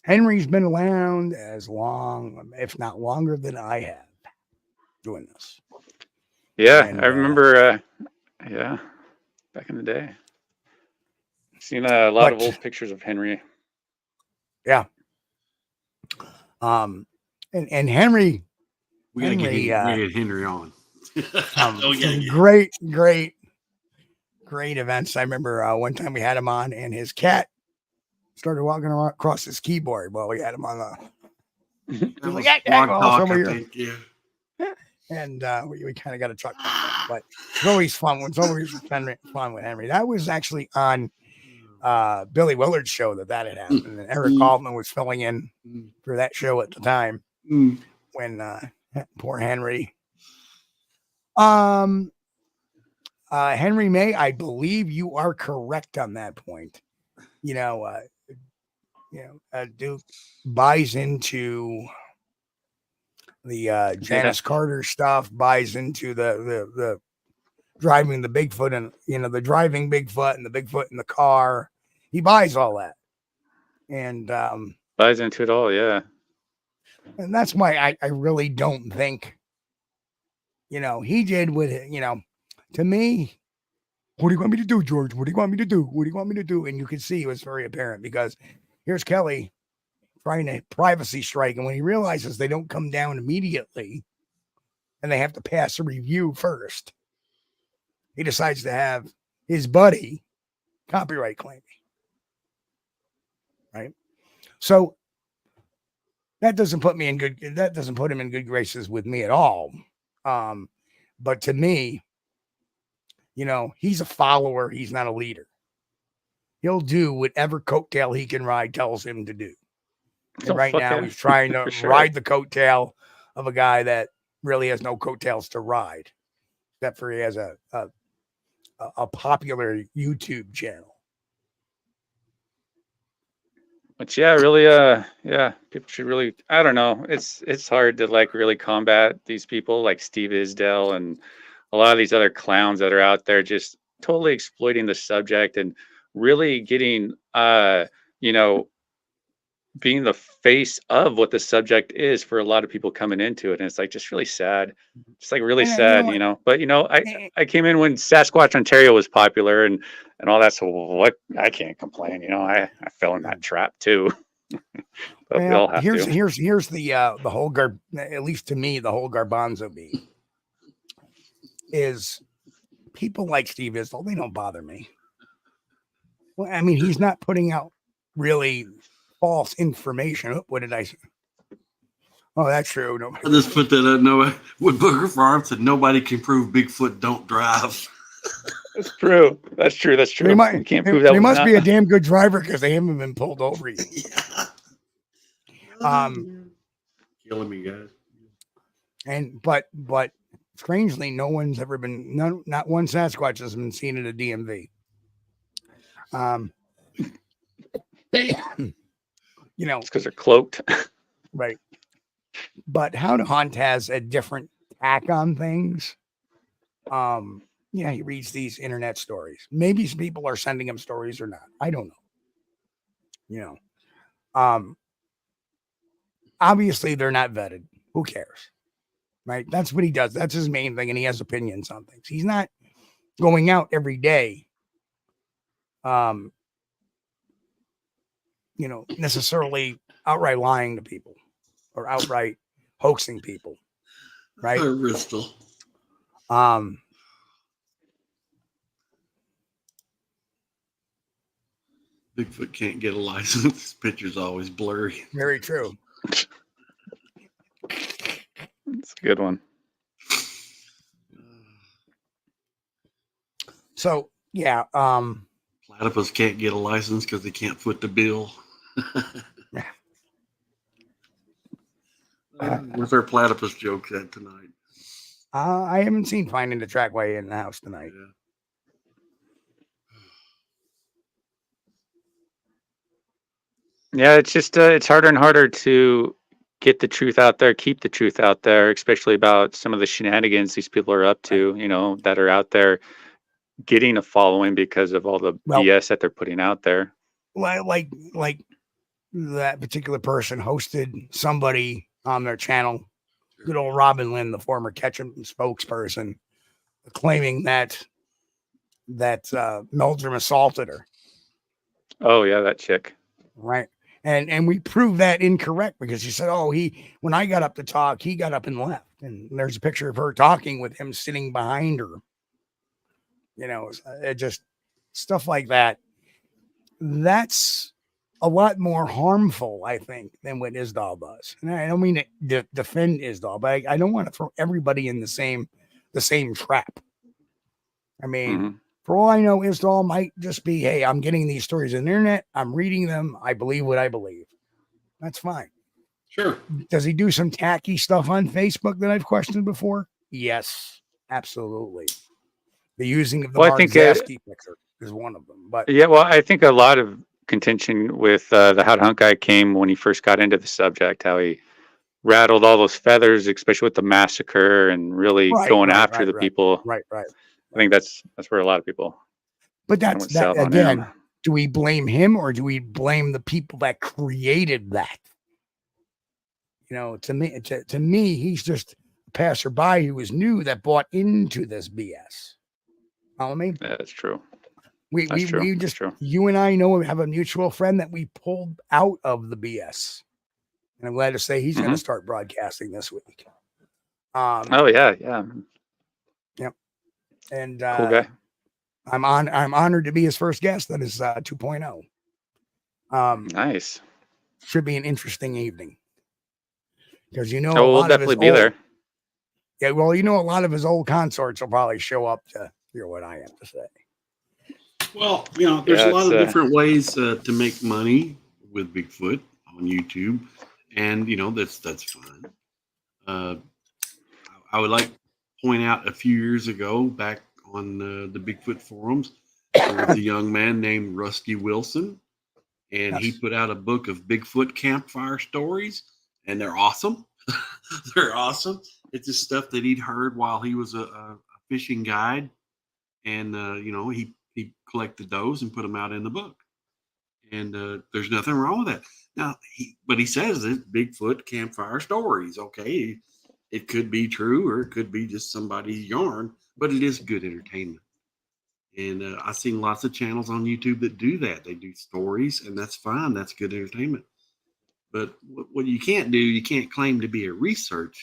Henry's been around as long, if not longer, than I have doing this. Yeah, and, I remember. Back in the day, seen a lot of old pictures of Henry. Yeah. And Henry, we gotta get Henry on. Great events. I remember one time we had him on, and his cat started walking across his keyboard while we had him on the. And we kind of got a truck, but it's always fun. It's always fun with Henry. That was actually on Billy Willard's show that had happened, and Eric Altman was filling in for that show at the time when poor Henry. Henry May, I believe you are correct on that point. Duke buys into the Janice Carter stuff, buys into the driving the Bigfoot and the driving Bigfoot and the Bigfoot in the car. He buys all that, and buys into it all, yeah. And that's why I really don't think, he did with it. To me, what do you want me to do, George? What do you want me to do? What do you want me to do? And you can see it was very apparent because here's Kelly trying to privacy strike. And when he realizes they don't come down immediately and they have to pass a review first, he decides to have his buddy copyright claim. Right. So that doesn't put him in good graces with me at all. But to me, he's a follower. He's not a leader. He'll do whatever coattail he can ride tells him to do. And right now he's trying to ride the coattail of a guy that really has no coattails to ride, except for he has a popular YouTube channel. But yeah, really, people should really, I don't know. It's hard to really combat these people like Steve Isdell and a lot of these other clowns that are out there just totally exploiting the subject and really getting, being the face of what the subject is for a lot of people coming into it. And it's just really sad. Just really sad, But, I came in when Sasquatch Ontario was popular and all that. So what, I can't complain. I fell in that trap too. But we all have here's to. The whole at least to me, the whole garbanzo beat is people like Steve Isdell. They don't bother me. Well, I mean, he's not putting out really false information. What did I say? Oh, that's true. No. I just put that up. With Booger Farm said nobody can prove Bigfoot don't drive. That's true. That's true. You can't prove that. They must be a damn good driver because they haven't been pulled over yet. Yeah. Killing me, guys. And but strangely, no one's ever been. Not one Sasquatch has been seen at a DMV. It's because they're cloaked. Right. But How to Hunt has a different tack on things. He reads these internet stories. Maybe some people are sending him stories or not. I don't know. Obviously they're not vetted. Who cares? Right? That's what he does. That's his main thing. And he has opinions on things. He's not going out every day. Necessarily outright lying to people or outright hoaxing people, right? Bristol. Bigfoot can't get a license. This picture's always blurry. Very true. It's a good one. So, yeah. Platypus can't get a license because they can't foot the bill. Where's our platypus jokes at tonight? I haven't seen Finding the Trackway in the house tonight. Yeah, it's just it's harder and harder to get the truth out there, keep the truth out there, especially about some of the shenanigans these people are up to, that are out there getting a following because of all the BS that they're putting out there. Like that particular person hosted somebody on their channel, good old Robin Lynn, the former Ketchum spokesperson, claiming that Meldrum assaulted her. Oh yeah, that chick. Right. And we proved that incorrect because she said, when I got up to talk, he got up and left. And there's a picture of her talking with him sitting behind her. It just stuff like that. That's a lot more harmful, I think, than what Isdal does. And I don't mean to defend Isdal, but I don't want to throw everybody in the same trap. I mean, for all I know, Isdal might just be, hey, I'm getting these stories on the internet, I'm reading them, I believe what I believe. That's fine. Sure. Does he do some tacky stuff on Facebook that I've questioned before? Yes, absolutely. The using of the Mark Zasky picture is one of them. But yeah, well, I think a lot of contention with the How to Hunt guy came when he first got into the subject, how he rattled all those feathers, especially with the massacre and really going after the people. Right. I think that's where a lot of people. But that's that again. Do we blame him or do we blame the people that created that? You know, to me, he's just a passerby who was new that bought into this BS. Follow me? Yeah, that's true. We you and I know we have a mutual friend that we pulled out of the BS. And I'm glad to say he's going to start broadcasting this week. Oh yeah. Yep. And cool guy. I'm honored to be his first guest. That is 2.0. Nice. Should be an interesting evening. Because we'll definitely be there. Yeah, well, a lot of his old consorts will probably show up to hear what I have to say. Well, there's a lot of different ways to make money with Bigfoot on YouTube, and that's fine. I would like to point out a few years ago, back on the Bigfoot forums, there was a young man named Rusty Wilson, and he put out a book of Bigfoot campfire stories, and they're awesome. They're awesome. It's just stuff that he'd heard while he was a fishing guide, and he collected those and put them out in the book. And there's nothing wrong with that. Now, but he says it's Bigfoot campfire stories. Okay, it could be true or it could be just somebody's yarn, but it is good entertainment. And I've seen lots of channels on YouTube that do that. They do stories, and that's fine. That's good entertainment. But what you can't do, you can't claim to be a Bigfoot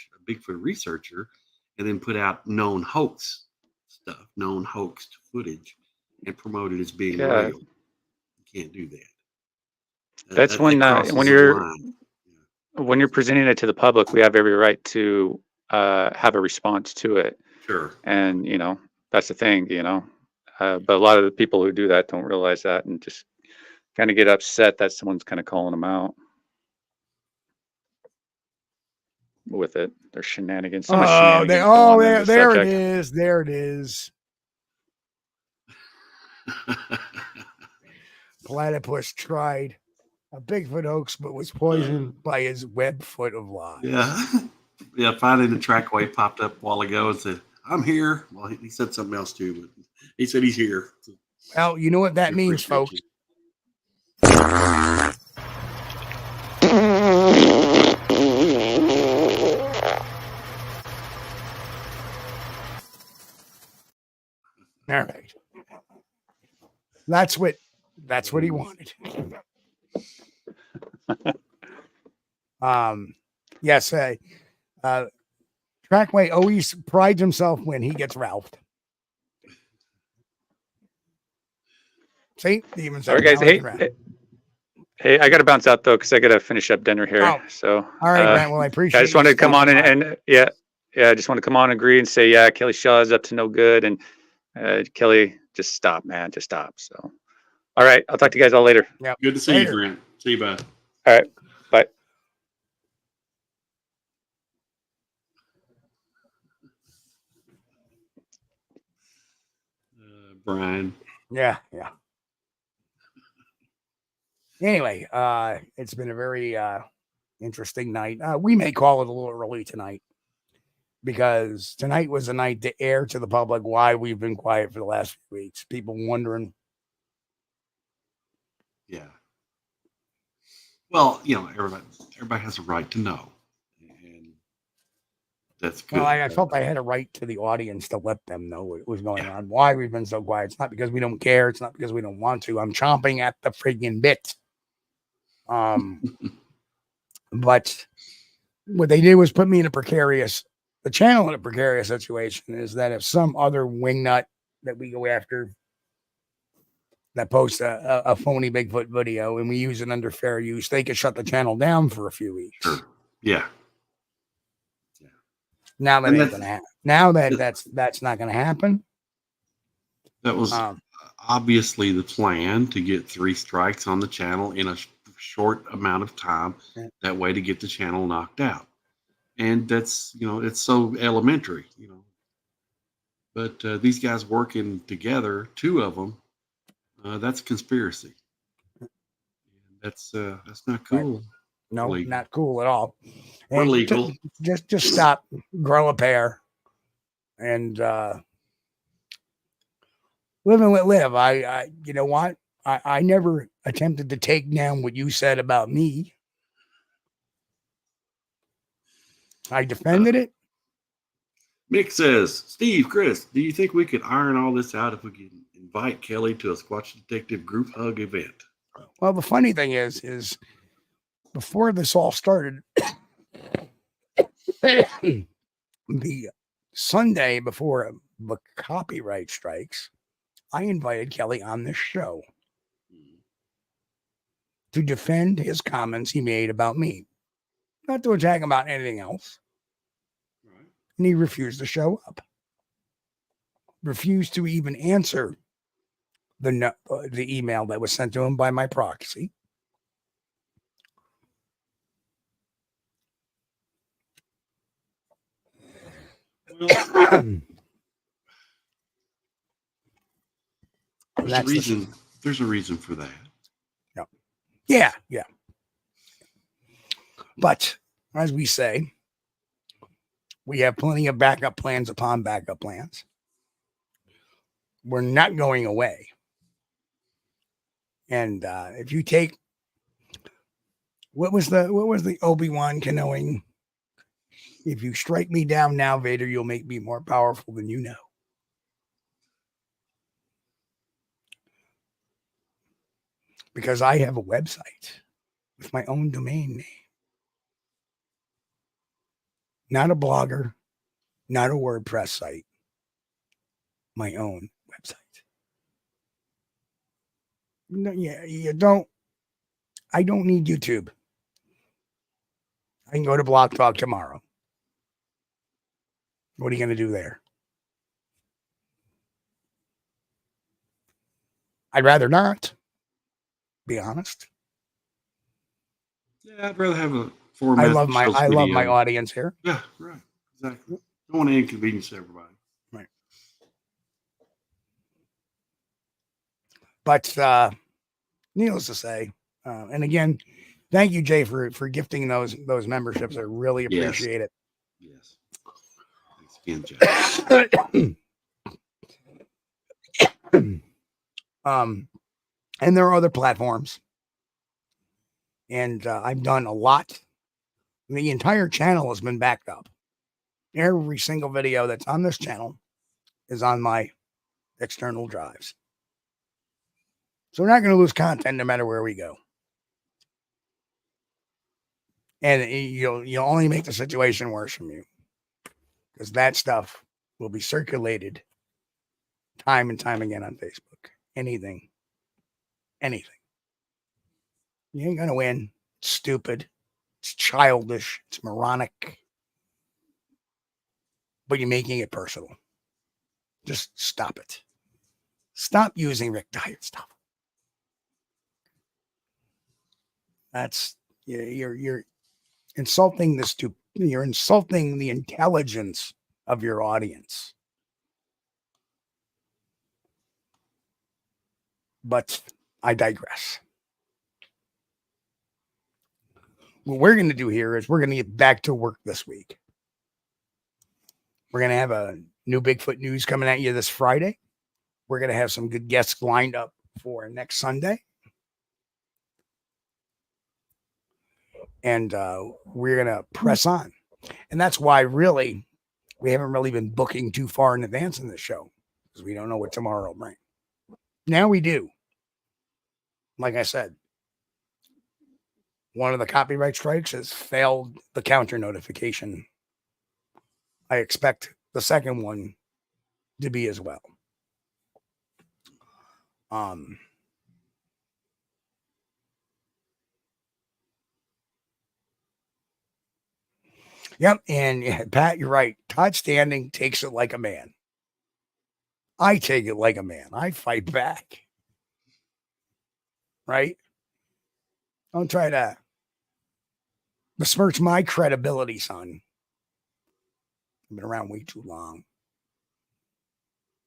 researcher, and then put out known hoax stuff, known hoaxed footage, and promote it as being real. You can't do that. That's when you're presenting it to the public, we have every right to have a response to it. Sure. And that's the thing, but a lot of the people who do that don't realize that and just kind of get upset that someone's kind of calling them out with it. There's shenanigans. So much shenanigans there it is. There it is. Platypus tried a Bigfoot hoax, but was poisoned by his web foot of lies. Yeah. Finally, the trackway popped up a while ago and said, "I'm here." Well, he said something else too, but he said he's here. Well, you know what that means, folks. All right. That's what he wanted. Yes, Trackway always prides himself when he gets Ralphed. See, even all right, guys. Hey, I got to bounce out though because I got to finish up dinner here. Oh. So, all right, Grant. Well, I appreciate. I just wanted to come on and I just want to come on and agree and say, yeah, Kelly Shaw is up to no good, and Kelly, just stop, man, just stop. So, all right, I'll talk to you guys all later. Yeah, good to see you, Grant. See you, bye. All right, bye. Brian. Yeah. Anyway, it's been a very interesting night. We may call it a little early tonight because tonight was a night to air to the public why we've been quiet for the last few weeks. People wondering. Yeah. Well, everybody has a right to know. And that's good. Well, I felt I had a right to the audience to let them know what was going on, why we've been so quiet. It's not because we don't care. It's not because we don't want to. I'm chomping at the friggin' bit. But what they did was put me in the channel in a precarious situation is that if some other wingnut that we go after that posts a phony Bigfoot video and we use it under fair use, they could shut the channel down for a few weeks. Sure. Yeah. Now that And ain't gonna happen. Now that's not gonna happen. That was obviously the plan, to get 3 strikes on the channel in a short amount of time. Yeah. That way to get the channel knocked out. And that's, it's so elementary, But these guys working together, 2 of them, that's conspiracy. That's not cool. Right. No, Illegal. not cool at all. Or And legal. Just stop, grow a pair, and live and let live. I you know what? I never attempted to take down what you said about me. I defended it. Mick says, Steve, Chris, do you think we could iron all this out if we could invite Kelly to a Squatch Detective group hug event? Well, the funny thing is before this all started, the Sunday before the copyright strikes, I invited Kelly on this show to defend his comments he made about me, not to attack him about anything else. Right. And he refused to show up, refused to even answer the email that was sent to him by my proxy. Well, That's there's a reason for that. Yeah. But as we say, we have plenty of backup plans upon backup plans. We're not going away. And if you take what was the Obi-Wan Kenoing? If you strike me down now, Vader, you'll make me more powerful than you know. Because I have a website with my own domain name. Not a blogger, not a WordPress site. My own website. No, yeah, I don't need YouTube. I can go to Blog Talk tomorrow. What are you going to do there? I'd rather not, be honest. Yeah, I'd rather have a format. I love my audience here. Yeah, right. Exactly. Don't want to inconvenience everybody. Right. But needless to say, and again, thank you, Jay, for gifting those memberships. I really appreciate it. Yes. Thanks again, Jay. And there are other platforms. And I've done a lot. The entire channel has been backed up. Every single video that's on this channel is on my external drives. So we're not going to lose content no matter where we go. And you'll only make the situation worse from you. Because that stuff will be circulated time and time again on Facebook. Anything. You ain't going to win. It's stupid. It's childish. It's moronic. But you're making it personal. Just stop it. Stop using Rick Diet stuff. That's you're insulting you're insulting the intelligence of your audience. But I digress. What we're going to do here is we're going to get back to work this week. We're going to have a new Bigfoot news coming at you this Friday. We're going to have some good guests lined up for next Sunday. And we're going to press on. And that's why really we haven't really been booking too far in advance in this show, because we don't know what tomorrow will bring. Now we do. Like I said, one of the copyright strikes has failed the counter notification. I expect the second one to be as well. Yep. And yeah, Pat, you're right. Todd Standing takes it like a man. I take it like a man. I fight back. Right? Don't try to besmirch my credibility, son. I've been around way too long.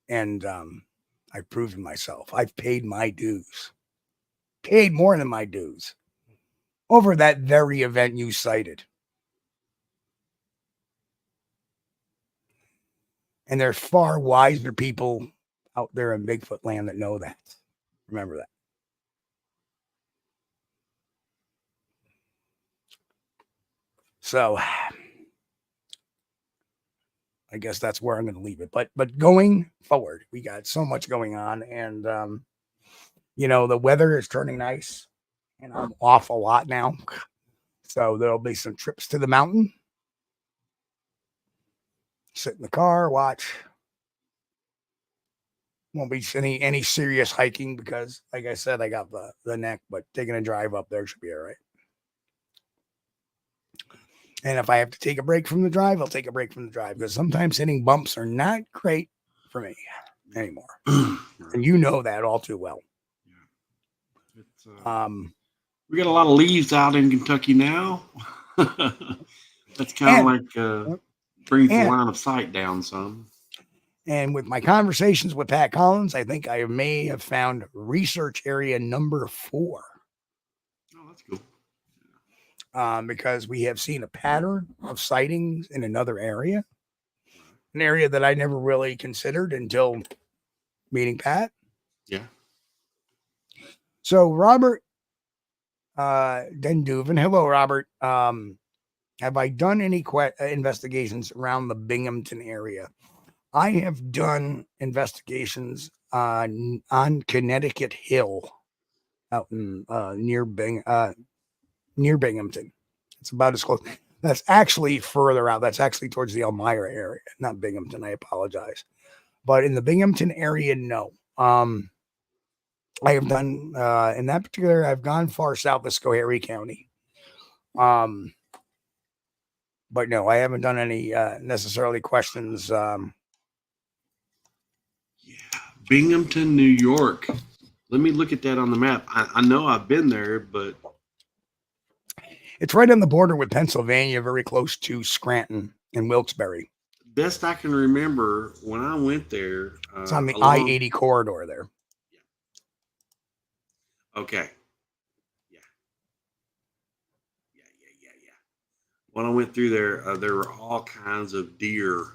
And I've proven myself. I've paid my dues. Paid more than my dues. Over that very event you cited. And there's far wiser people out there in Bigfoot land that know that. Remember that. So I guess that's where I'm going to leave it. But going forward, we got so much going on, and the weather is turning nice, and I'm off a lot now, so there'll be some trips to the mountain. Sit in the car, watch. Won't be any serious hiking because, like I said, I got the neck, but taking a drive up there should be all right. And if I have to take a break from the drive, I'll take a break from the drive because sometimes hitting bumps are not great for me anymore. And you know that all too well. Yeah. It's, we got a lot of leaves out in Kentucky now. That's kind of like brings the line of sight down some. And with my conversations with Pat Collins, I think I may have found research area number 4. Oh, that's cool. Because we have seen a pattern of sightings in another area, an area that I never really considered until meeting Pat. Yeah. So Robert Denduven, hello, Robert. Have I done any investigations around the Binghamton area? I have done investigations on Connecticut Hill out in near Binghamton. It's about as close. That's actually further out. That's actually towards the Elmira area, not Binghamton. I apologize. But in the Binghamton area, no. I have done in that particular. I've gone far south of Schoharie County. But no, I haven't done any necessarily questions. Yeah, Binghamton, New York. Let me look at that on the map. I know I've been there, but it's right on the border with Pennsylvania, very close to Scranton and Wilkes-Barre. Best I can remember when I went there. It's on the I-80 corridor there. Yeah. Okay. Yeah. When I went through there, there were all kinds of deer,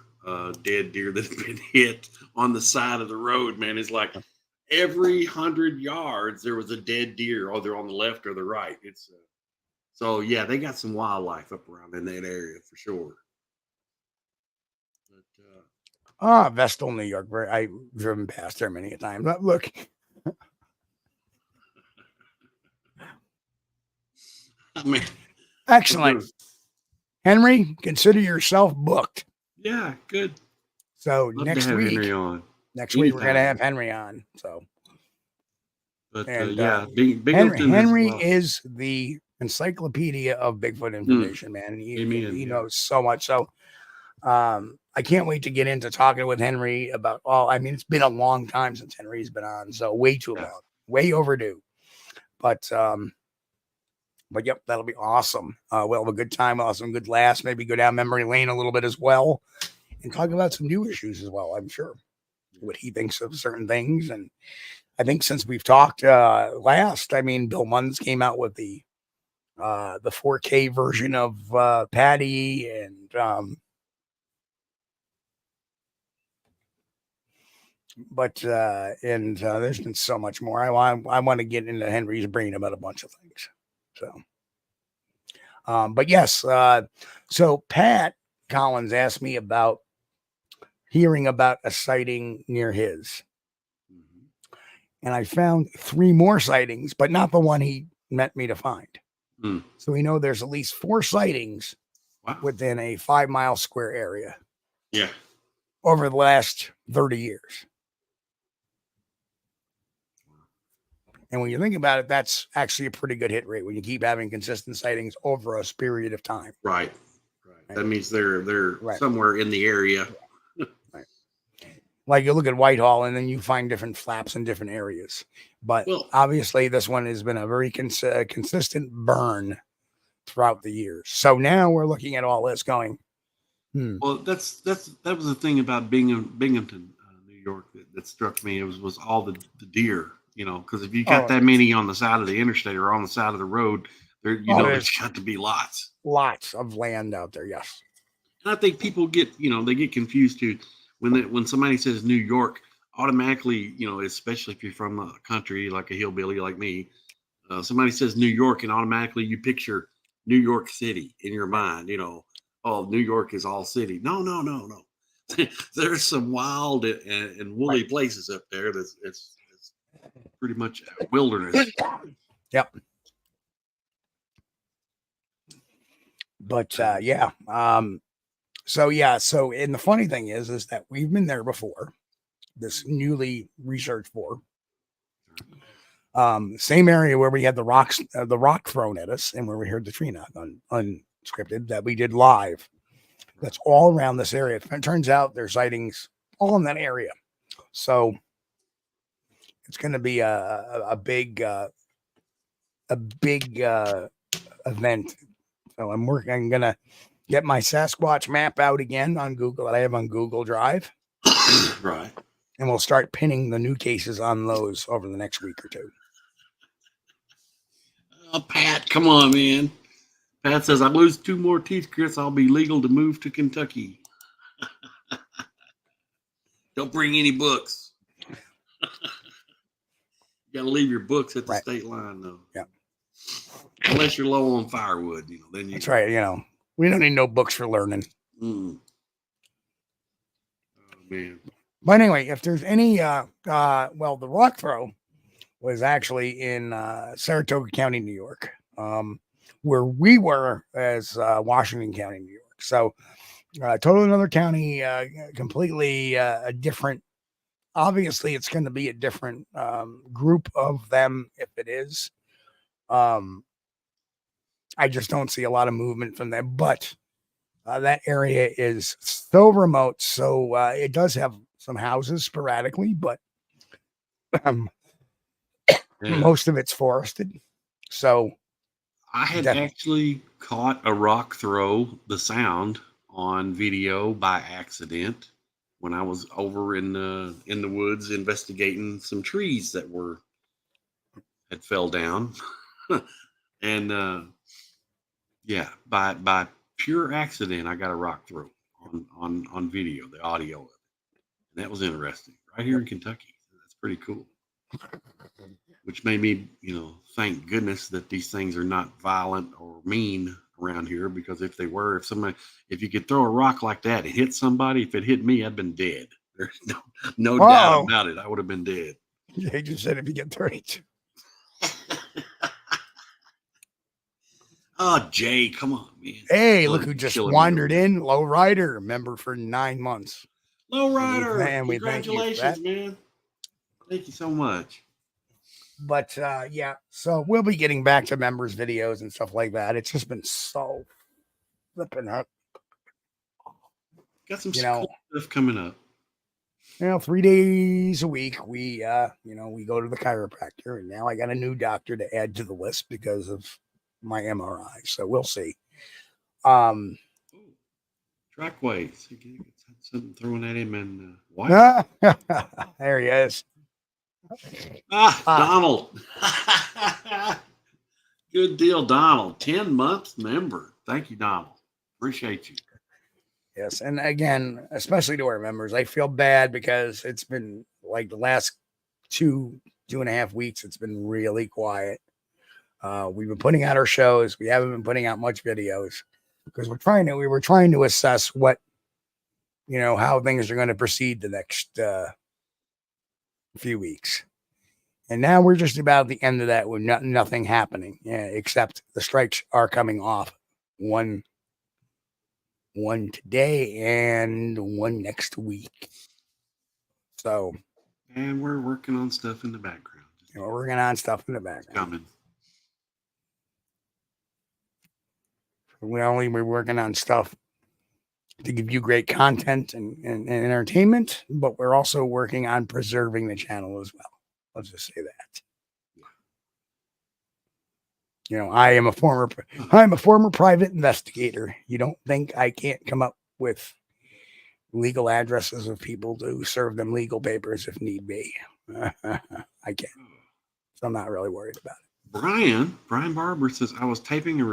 dead deer that had been hit on the side of the road, man. It's like every 100 yards, there was a dead deer, either on the left or the right. It's so yeah, they got some wildlife up around in that area for sure. But, Vestal, New York. I've driven past there many a time. But look. I mean, excellent. Henry, consider yourself booked. Yeah, good. So Love next to have week, Henry on. Next week we're gonna have Henry on. So, but and, Binghamton Henry is the encyclopedia of Bigfoot information, man. He knows so much. So, I can't wait to get into talking with Henry about all. I mean, it's been a long time since Henry's been on, so way too long, way overdue. But yep, that'll be awesome. We'll have a good time. We'll have some good laughs. Maybe go down memory lane a little bit as well, and talk about some new issues as well. I'm sure what he thinks of certain things, and I think since we've talked last, I mean, Bill Munns came out with the 4K version of Patty, and there's been so much more. I want to get into Henry's brain about a bunch of things. So, but yes, so Pat Collins asked me about hearing about a sighting near his. And I found 3 more sightings, but not the one he meant me to find. So we know there's at least 4 sightings within a 5-mile square area. Yeah. Over the last 30 years. And when you think about it, that's actually a pretty good hit rate when you keep having consistent sightings over a period of time. Right. That means they're Right. somewhere in the area. Right. Like you look at Whitehall, and then you find different flaps in different areas. But Well, obviously, this one has been a very consistent burn throughout the years. So now we're looking at all this going, well, that was the thing about Binghamton, New York, that struck me. It was all the deer, you know, because if you got that many on the side of the interstate or on the side of the road, there's got to be lots of land out there. Yes. And I think people get confused too when somebody says New York, automatically, you know, especially if you're from a country like a hillbilly like me, somebody says New York, and automatically you picture New York City in your mind. You know, oh, New York is all city. No. There's some wild and woolly places up there. It's pretty much wilderness. Yep. But yeah. So and the funny thing is that we've been there before. This newly researched for. Same area where we had the rock thrown at us, and where we heard the tree knock unscripted that we did live. That's all around this area. It turns out there's sightings all in that area. So it's going to be a big event. So I'm going to get my Sasquatch map out again on Google that I have on Google Drive. Right. And we'll start pinning the new cases on those over the next week or two. Oh, Pat, come on, man. Pat says, I lose 2 more teeth, Chris. I'll be legal to move to Kentucky. Don't bring any books. You got to leave your books at the state line, though. Yeah. Unless you're low on firewood, you know. Then you. That's right. You know, we don't need no books for learning. Oh man. But anyway, if there's any, the rock throw was actually in Saratoga County, New York, where we were as Washington County, New York. So totally another county, completely a different. Obviously, it's going to be a different group of them if it is. I just don't see a lot of movement from them, but that area is so remote. So it does have some houses sporadically, but most of it's forested. So I had actually caught a rock throw, the sound, on video by accident when I was over in the woods investigating some trees that had fell down. And by pure accident, I got a rock throw on video, the audio of it. And that was interesting. Right here in Kentucky. That's pretty cool. Which made me, thank goodness that these things are not violent or mean around here, because if they were, if you could throw a rock like that and hit somebody, if it hit me, I'd been dead. There's no doubt about it. I would have been dead. Yeah, you just said if you get 32. Oh, Jay, come on, man. Hey, look who just wandered in. Low Rider, member for 9 months. Low Rider, and congratulations, man. Thank you so much. But so we'll be getting back to members' videos and stuff like that. It's just been so flipping up. Got some cool stuff coming up. 3 days a week we go to the chiropractor, and now I got a new doctor to add to the list because of my MRI. So we'll see. Trackways. Something throwing at him, and what? There he is. Donald. Good deal, Donald. 10-month member. Thank you, Donald. Appreciate you. Yes, and again, especially to our members, I feel bad because it's been like the last 2.5 weeks. It's been really quiet. We've been putting out our shows. We haven't been putting out much videos because we were trying to assess what, how things are going to proceed the next few weeks. And now we're just about at the end of that with nothing happening, except the strikes are coming off. One today and one next week. So, and we're working on stuff in the background. We're working on stuff in the background. Coming. We're working on stuff to give you great content and entertainment, but we're also working on preserving the channel as well. Let's just say that. You know, I'm a former private investigator. You don't think I can't come up with legal addresses of people to serve them legal papers if need be? I can. So I'm not really worried about it. Brian Barber says I was taping a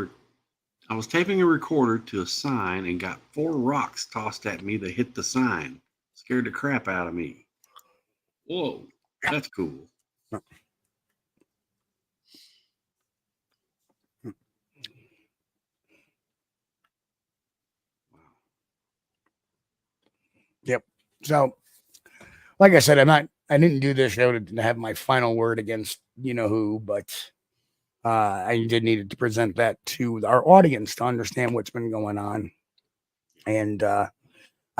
recorder to a sign and got 4 rocks tossed at me that hit the sign. Scared the crap out of me. Whoa, that's cool. Yep. So, like I said, I didn't do this show to have my final word against you know who, but I did need to present that to our audience to understand what's been going on. And I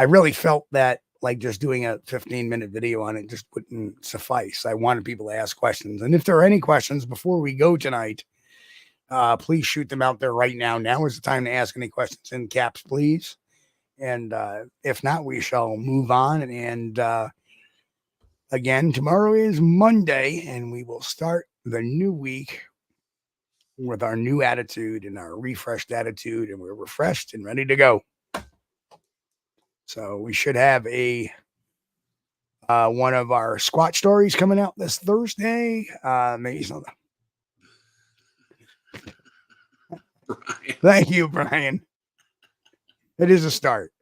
really felt that like just doing a 15-minute video on it just wouldn't suffice. I wanted people to ask questions. And if there are any questions before we go tonight, please shoot them out there right now. Now is the time to ask any questions in caps, please. And if not, we shall move on. And again, tomorrow is Monday, and we will start the new week with our new attitude and our refreshed attitude, and we're refreshed and ready to go. So we should have a one of our Squatch stories coming out this Thursday. Maybe something. Thank you, Brian. It is a start.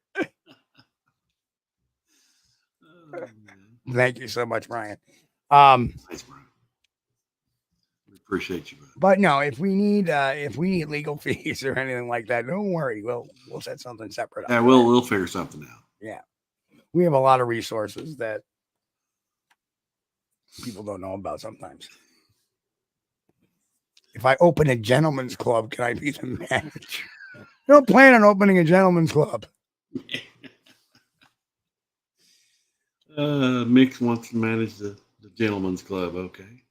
Thank you so much, Brian. Thanks, Brian. We appreciate you, man. But no, if we need legal fees or anything like that, don't worry. We'll set something separate up. Yeah, we'll figure something out. Yeah. We have a lot of resources that people don't know about sometimes. If I open a gentleman's club, can I be the manager? I don't plan on opening a gentleman's club. Mick wants to manage the gentleman's club. Okay.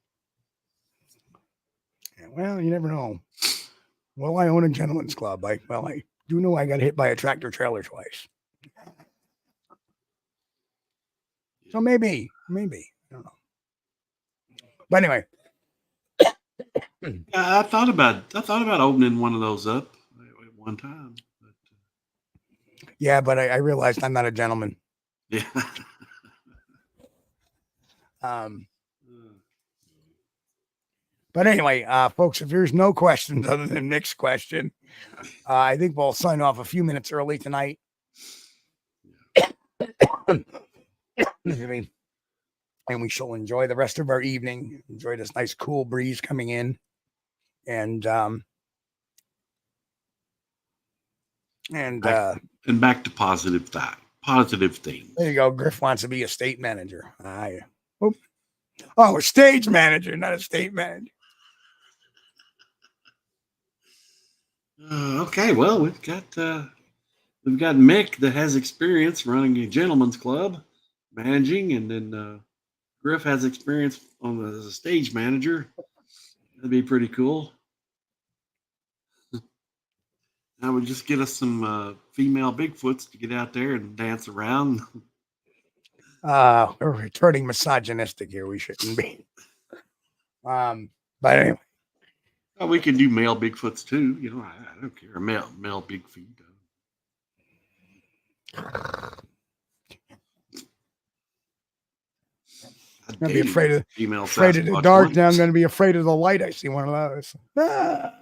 Yeah, well, you never know. Well, I own a gentleman's club. I do know I got hit by a tractor trailer twice. So maybe. I don't know. But anyway. I thought about opening one of those up at one time. But, yeah, but I realized I'm not a gentleman. Yeah. But anyway, folks, if there's no questions other than Nick's question, I think we'll sign off a few minutes early tonight. And we shall enjoy the rest of our evening. Enjoy this nice cool breeze coming in. And back to positive things. There you go. Griff wants to be a state manager. A stage manager, not a state manager. Okay, well, we've got Mick that has experience running a gentleman's club, managing, and then Griff has experience as a stage manager. That'd be pretty cool. That would just get us some female Bigfoots to get out there and dance around. We're turning misogynistic here. We shouldn't be. But anyway. Well, we can do male Bigfoots too. You know, I don't care. Male Bigfoot. I'm gonna be afraid of the dark. Now I'm gonna be afraid of the light. I see one of those. I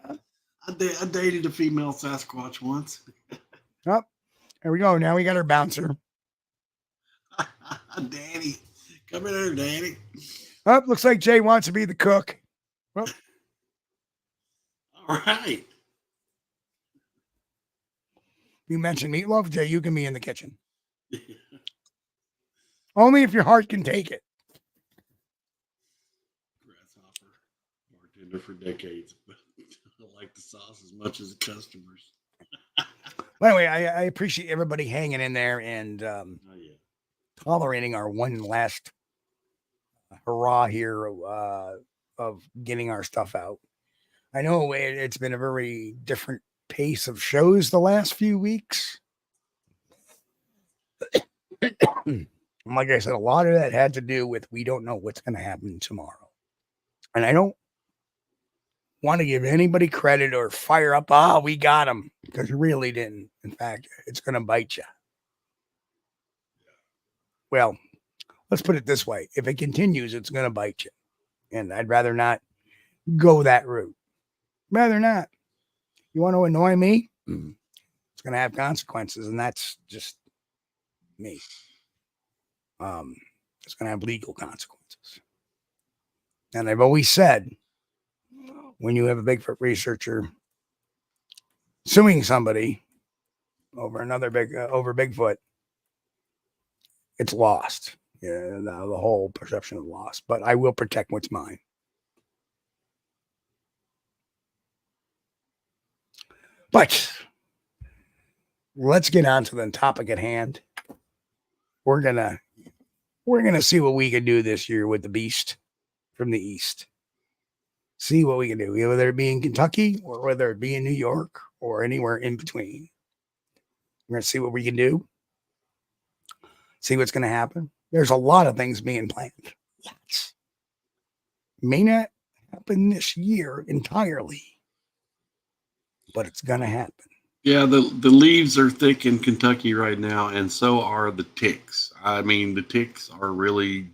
dated a female Sasquatch once. Oh, there we go. Now we got our bouncer. Danny, come in here, Danny. Oh, looks like Jay wants to be the cook. Well, all right. You mentioned meatloaf, Jay. You can be in the kitchen. Only if your heart can take it. Grasshopper, bartender for decades, but I like the sauce as much as the customers. Well, anyway, I appreciate everybody hanging in there and tolerating our one last hurrah here of getting our stuff out. I know it's been a very different pace of shows the last few weeks. Like I said, a lot of that had to do with we don't know what's going to happen tomorrow. And I don't want to give anybody credit or fire up, we got him, because you really didn't. In fact, it's going to bite you. Well, let's put it this way. If it continues, it's going to bite you. And I'd rather not go that route. Rather not. You want to annoy me? It's going to have consequences, and that's just me. It's going to have legal consequences. And I've always said, when you have a Bigfoot researcher suing somebody over over Bigfoot, it's lost. Yeah, the whole perception of loss. But I will protect what's mine. But let's get on to the topic at hand. We're gonna see what we can do this year with the beast from the east. See what we can do, whether it be in Kentucky or whether it be in New York or anywhere in between. We're gonna see what we can do. See what's gonna happen. There's a lot of things being planned. Lots. May not happen this year entirely, but it's gonna happen. Yeah, the leaves are thick in Kentucky right now, and so are the ticks. I mean, the ticks are really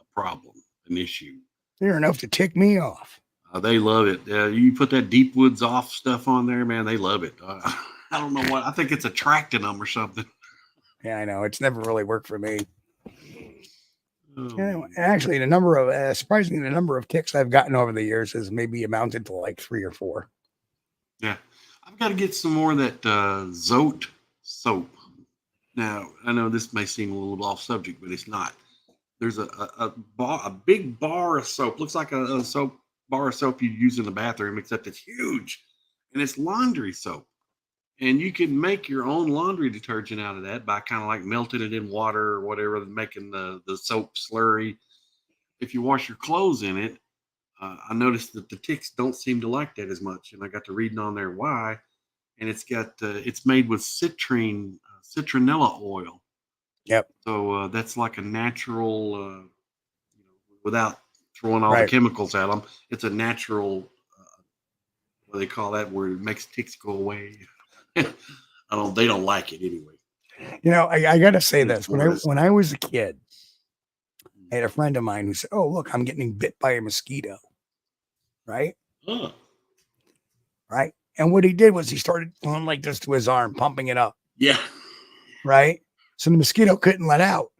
a problem, an issue. They're enough to tick me off. They love it. You put that deep woods off stuff on there, man, they love it. I don't know what. I think it's attracting them or something. Yeah, I know. It's never really worked for me. Oh. Actually, surprisingly, the number of ticks I've gotten over the years has maybe amounted to like 3 or 4. Yeah. I've got to get some more of that Zote soap. Now, I know this may seem a little off subject, but it's not. There's a big bar of soap. Looks like a soap bar of soap you use in the bathroom, except it's huge. And it's laundry soap. And you can make your own laundry detergent out of that by kind of like melting it in water or whatever, making the soap slurry. If you wash your clothes in it, I noticed that the ticks don't seem to like that as much, and I got to reading on there why. And it's got it's made with citronella oil. Yep. So that's like a natural, without throwing all the chemicals at them. It's a natural. What do they call that? Where it makes ticks go away. They don't like it anyway. I got to say this. When I was a kid, I had a friend of mine who said, "Oh, look, I'm getting bit by a mosquito." Right? Right? And what he did was he started going like this to his arm, pumping it up. Yeah. Right? So the mosquito couldn't let out.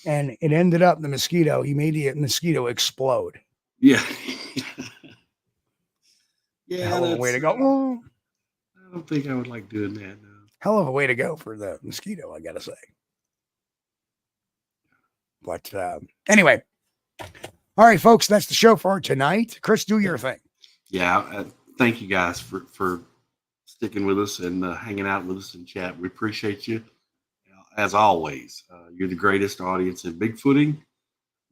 And it ended up, he made the mosquito explode. Yeah. Yeah. Hell of a way to go. I don't think I would like doing that. No. Hell of a way to go for the mosquito, I got to say. But anyway. All right, folks, that's the show for tonight. Chris, do your thing. Yeah, thank you guys for sticking with us and hanging out with us in chat. We appreciate you. As always, you're the greatest audience in Bigfooting.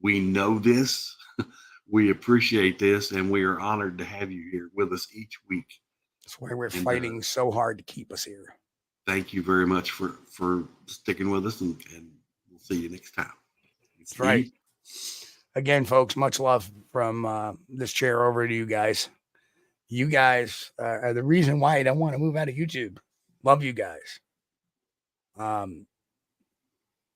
We know this. We appreciate this, and we are honored to have you here with us each week. That's why we're fighting so hard to keep us here. Thank you very much for sticking with us, and we'll see you next time. That's right. Again, folks, much love from this chair over to you guys. You guys are the reason why I don't want to move out of YouTube. Love you guys.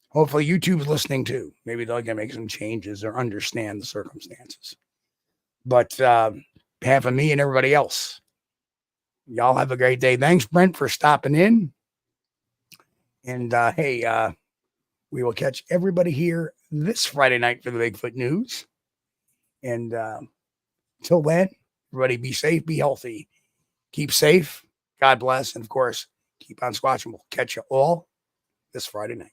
Hopefully YouTube's listening too. Maybe they'll get make some changes or understand the circumstances. But behalf of me and everybody else, y'all have a great day. Thanks, Brent, for stopping in. And hey, we will catch everybody here this Friday night for the Bigfoot News. And till then, everybody be safe, be healthy, keep safe. God bless. And of course, keep on squatching. We'll catch you all this Friday night.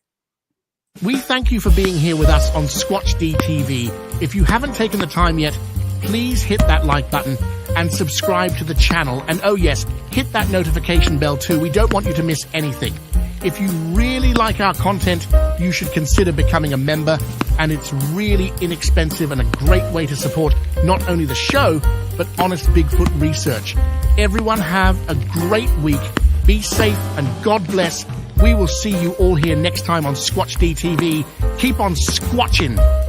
We thank you for being here with us on Squatch-D TV. If you haven't taken the time yet, please hit that like button and subscribe to the channel. And oh yes, hit that notification bell too. We don't want you to miss anything. If you really like our content, you should consider becoming a member. And it's really inexpensive and a great way to support not only the show, but honest Bigfoot research. Everyone have a great week. Be safe and God bless. We will see you all here next time on Squatch-D TV. Keep on squatching.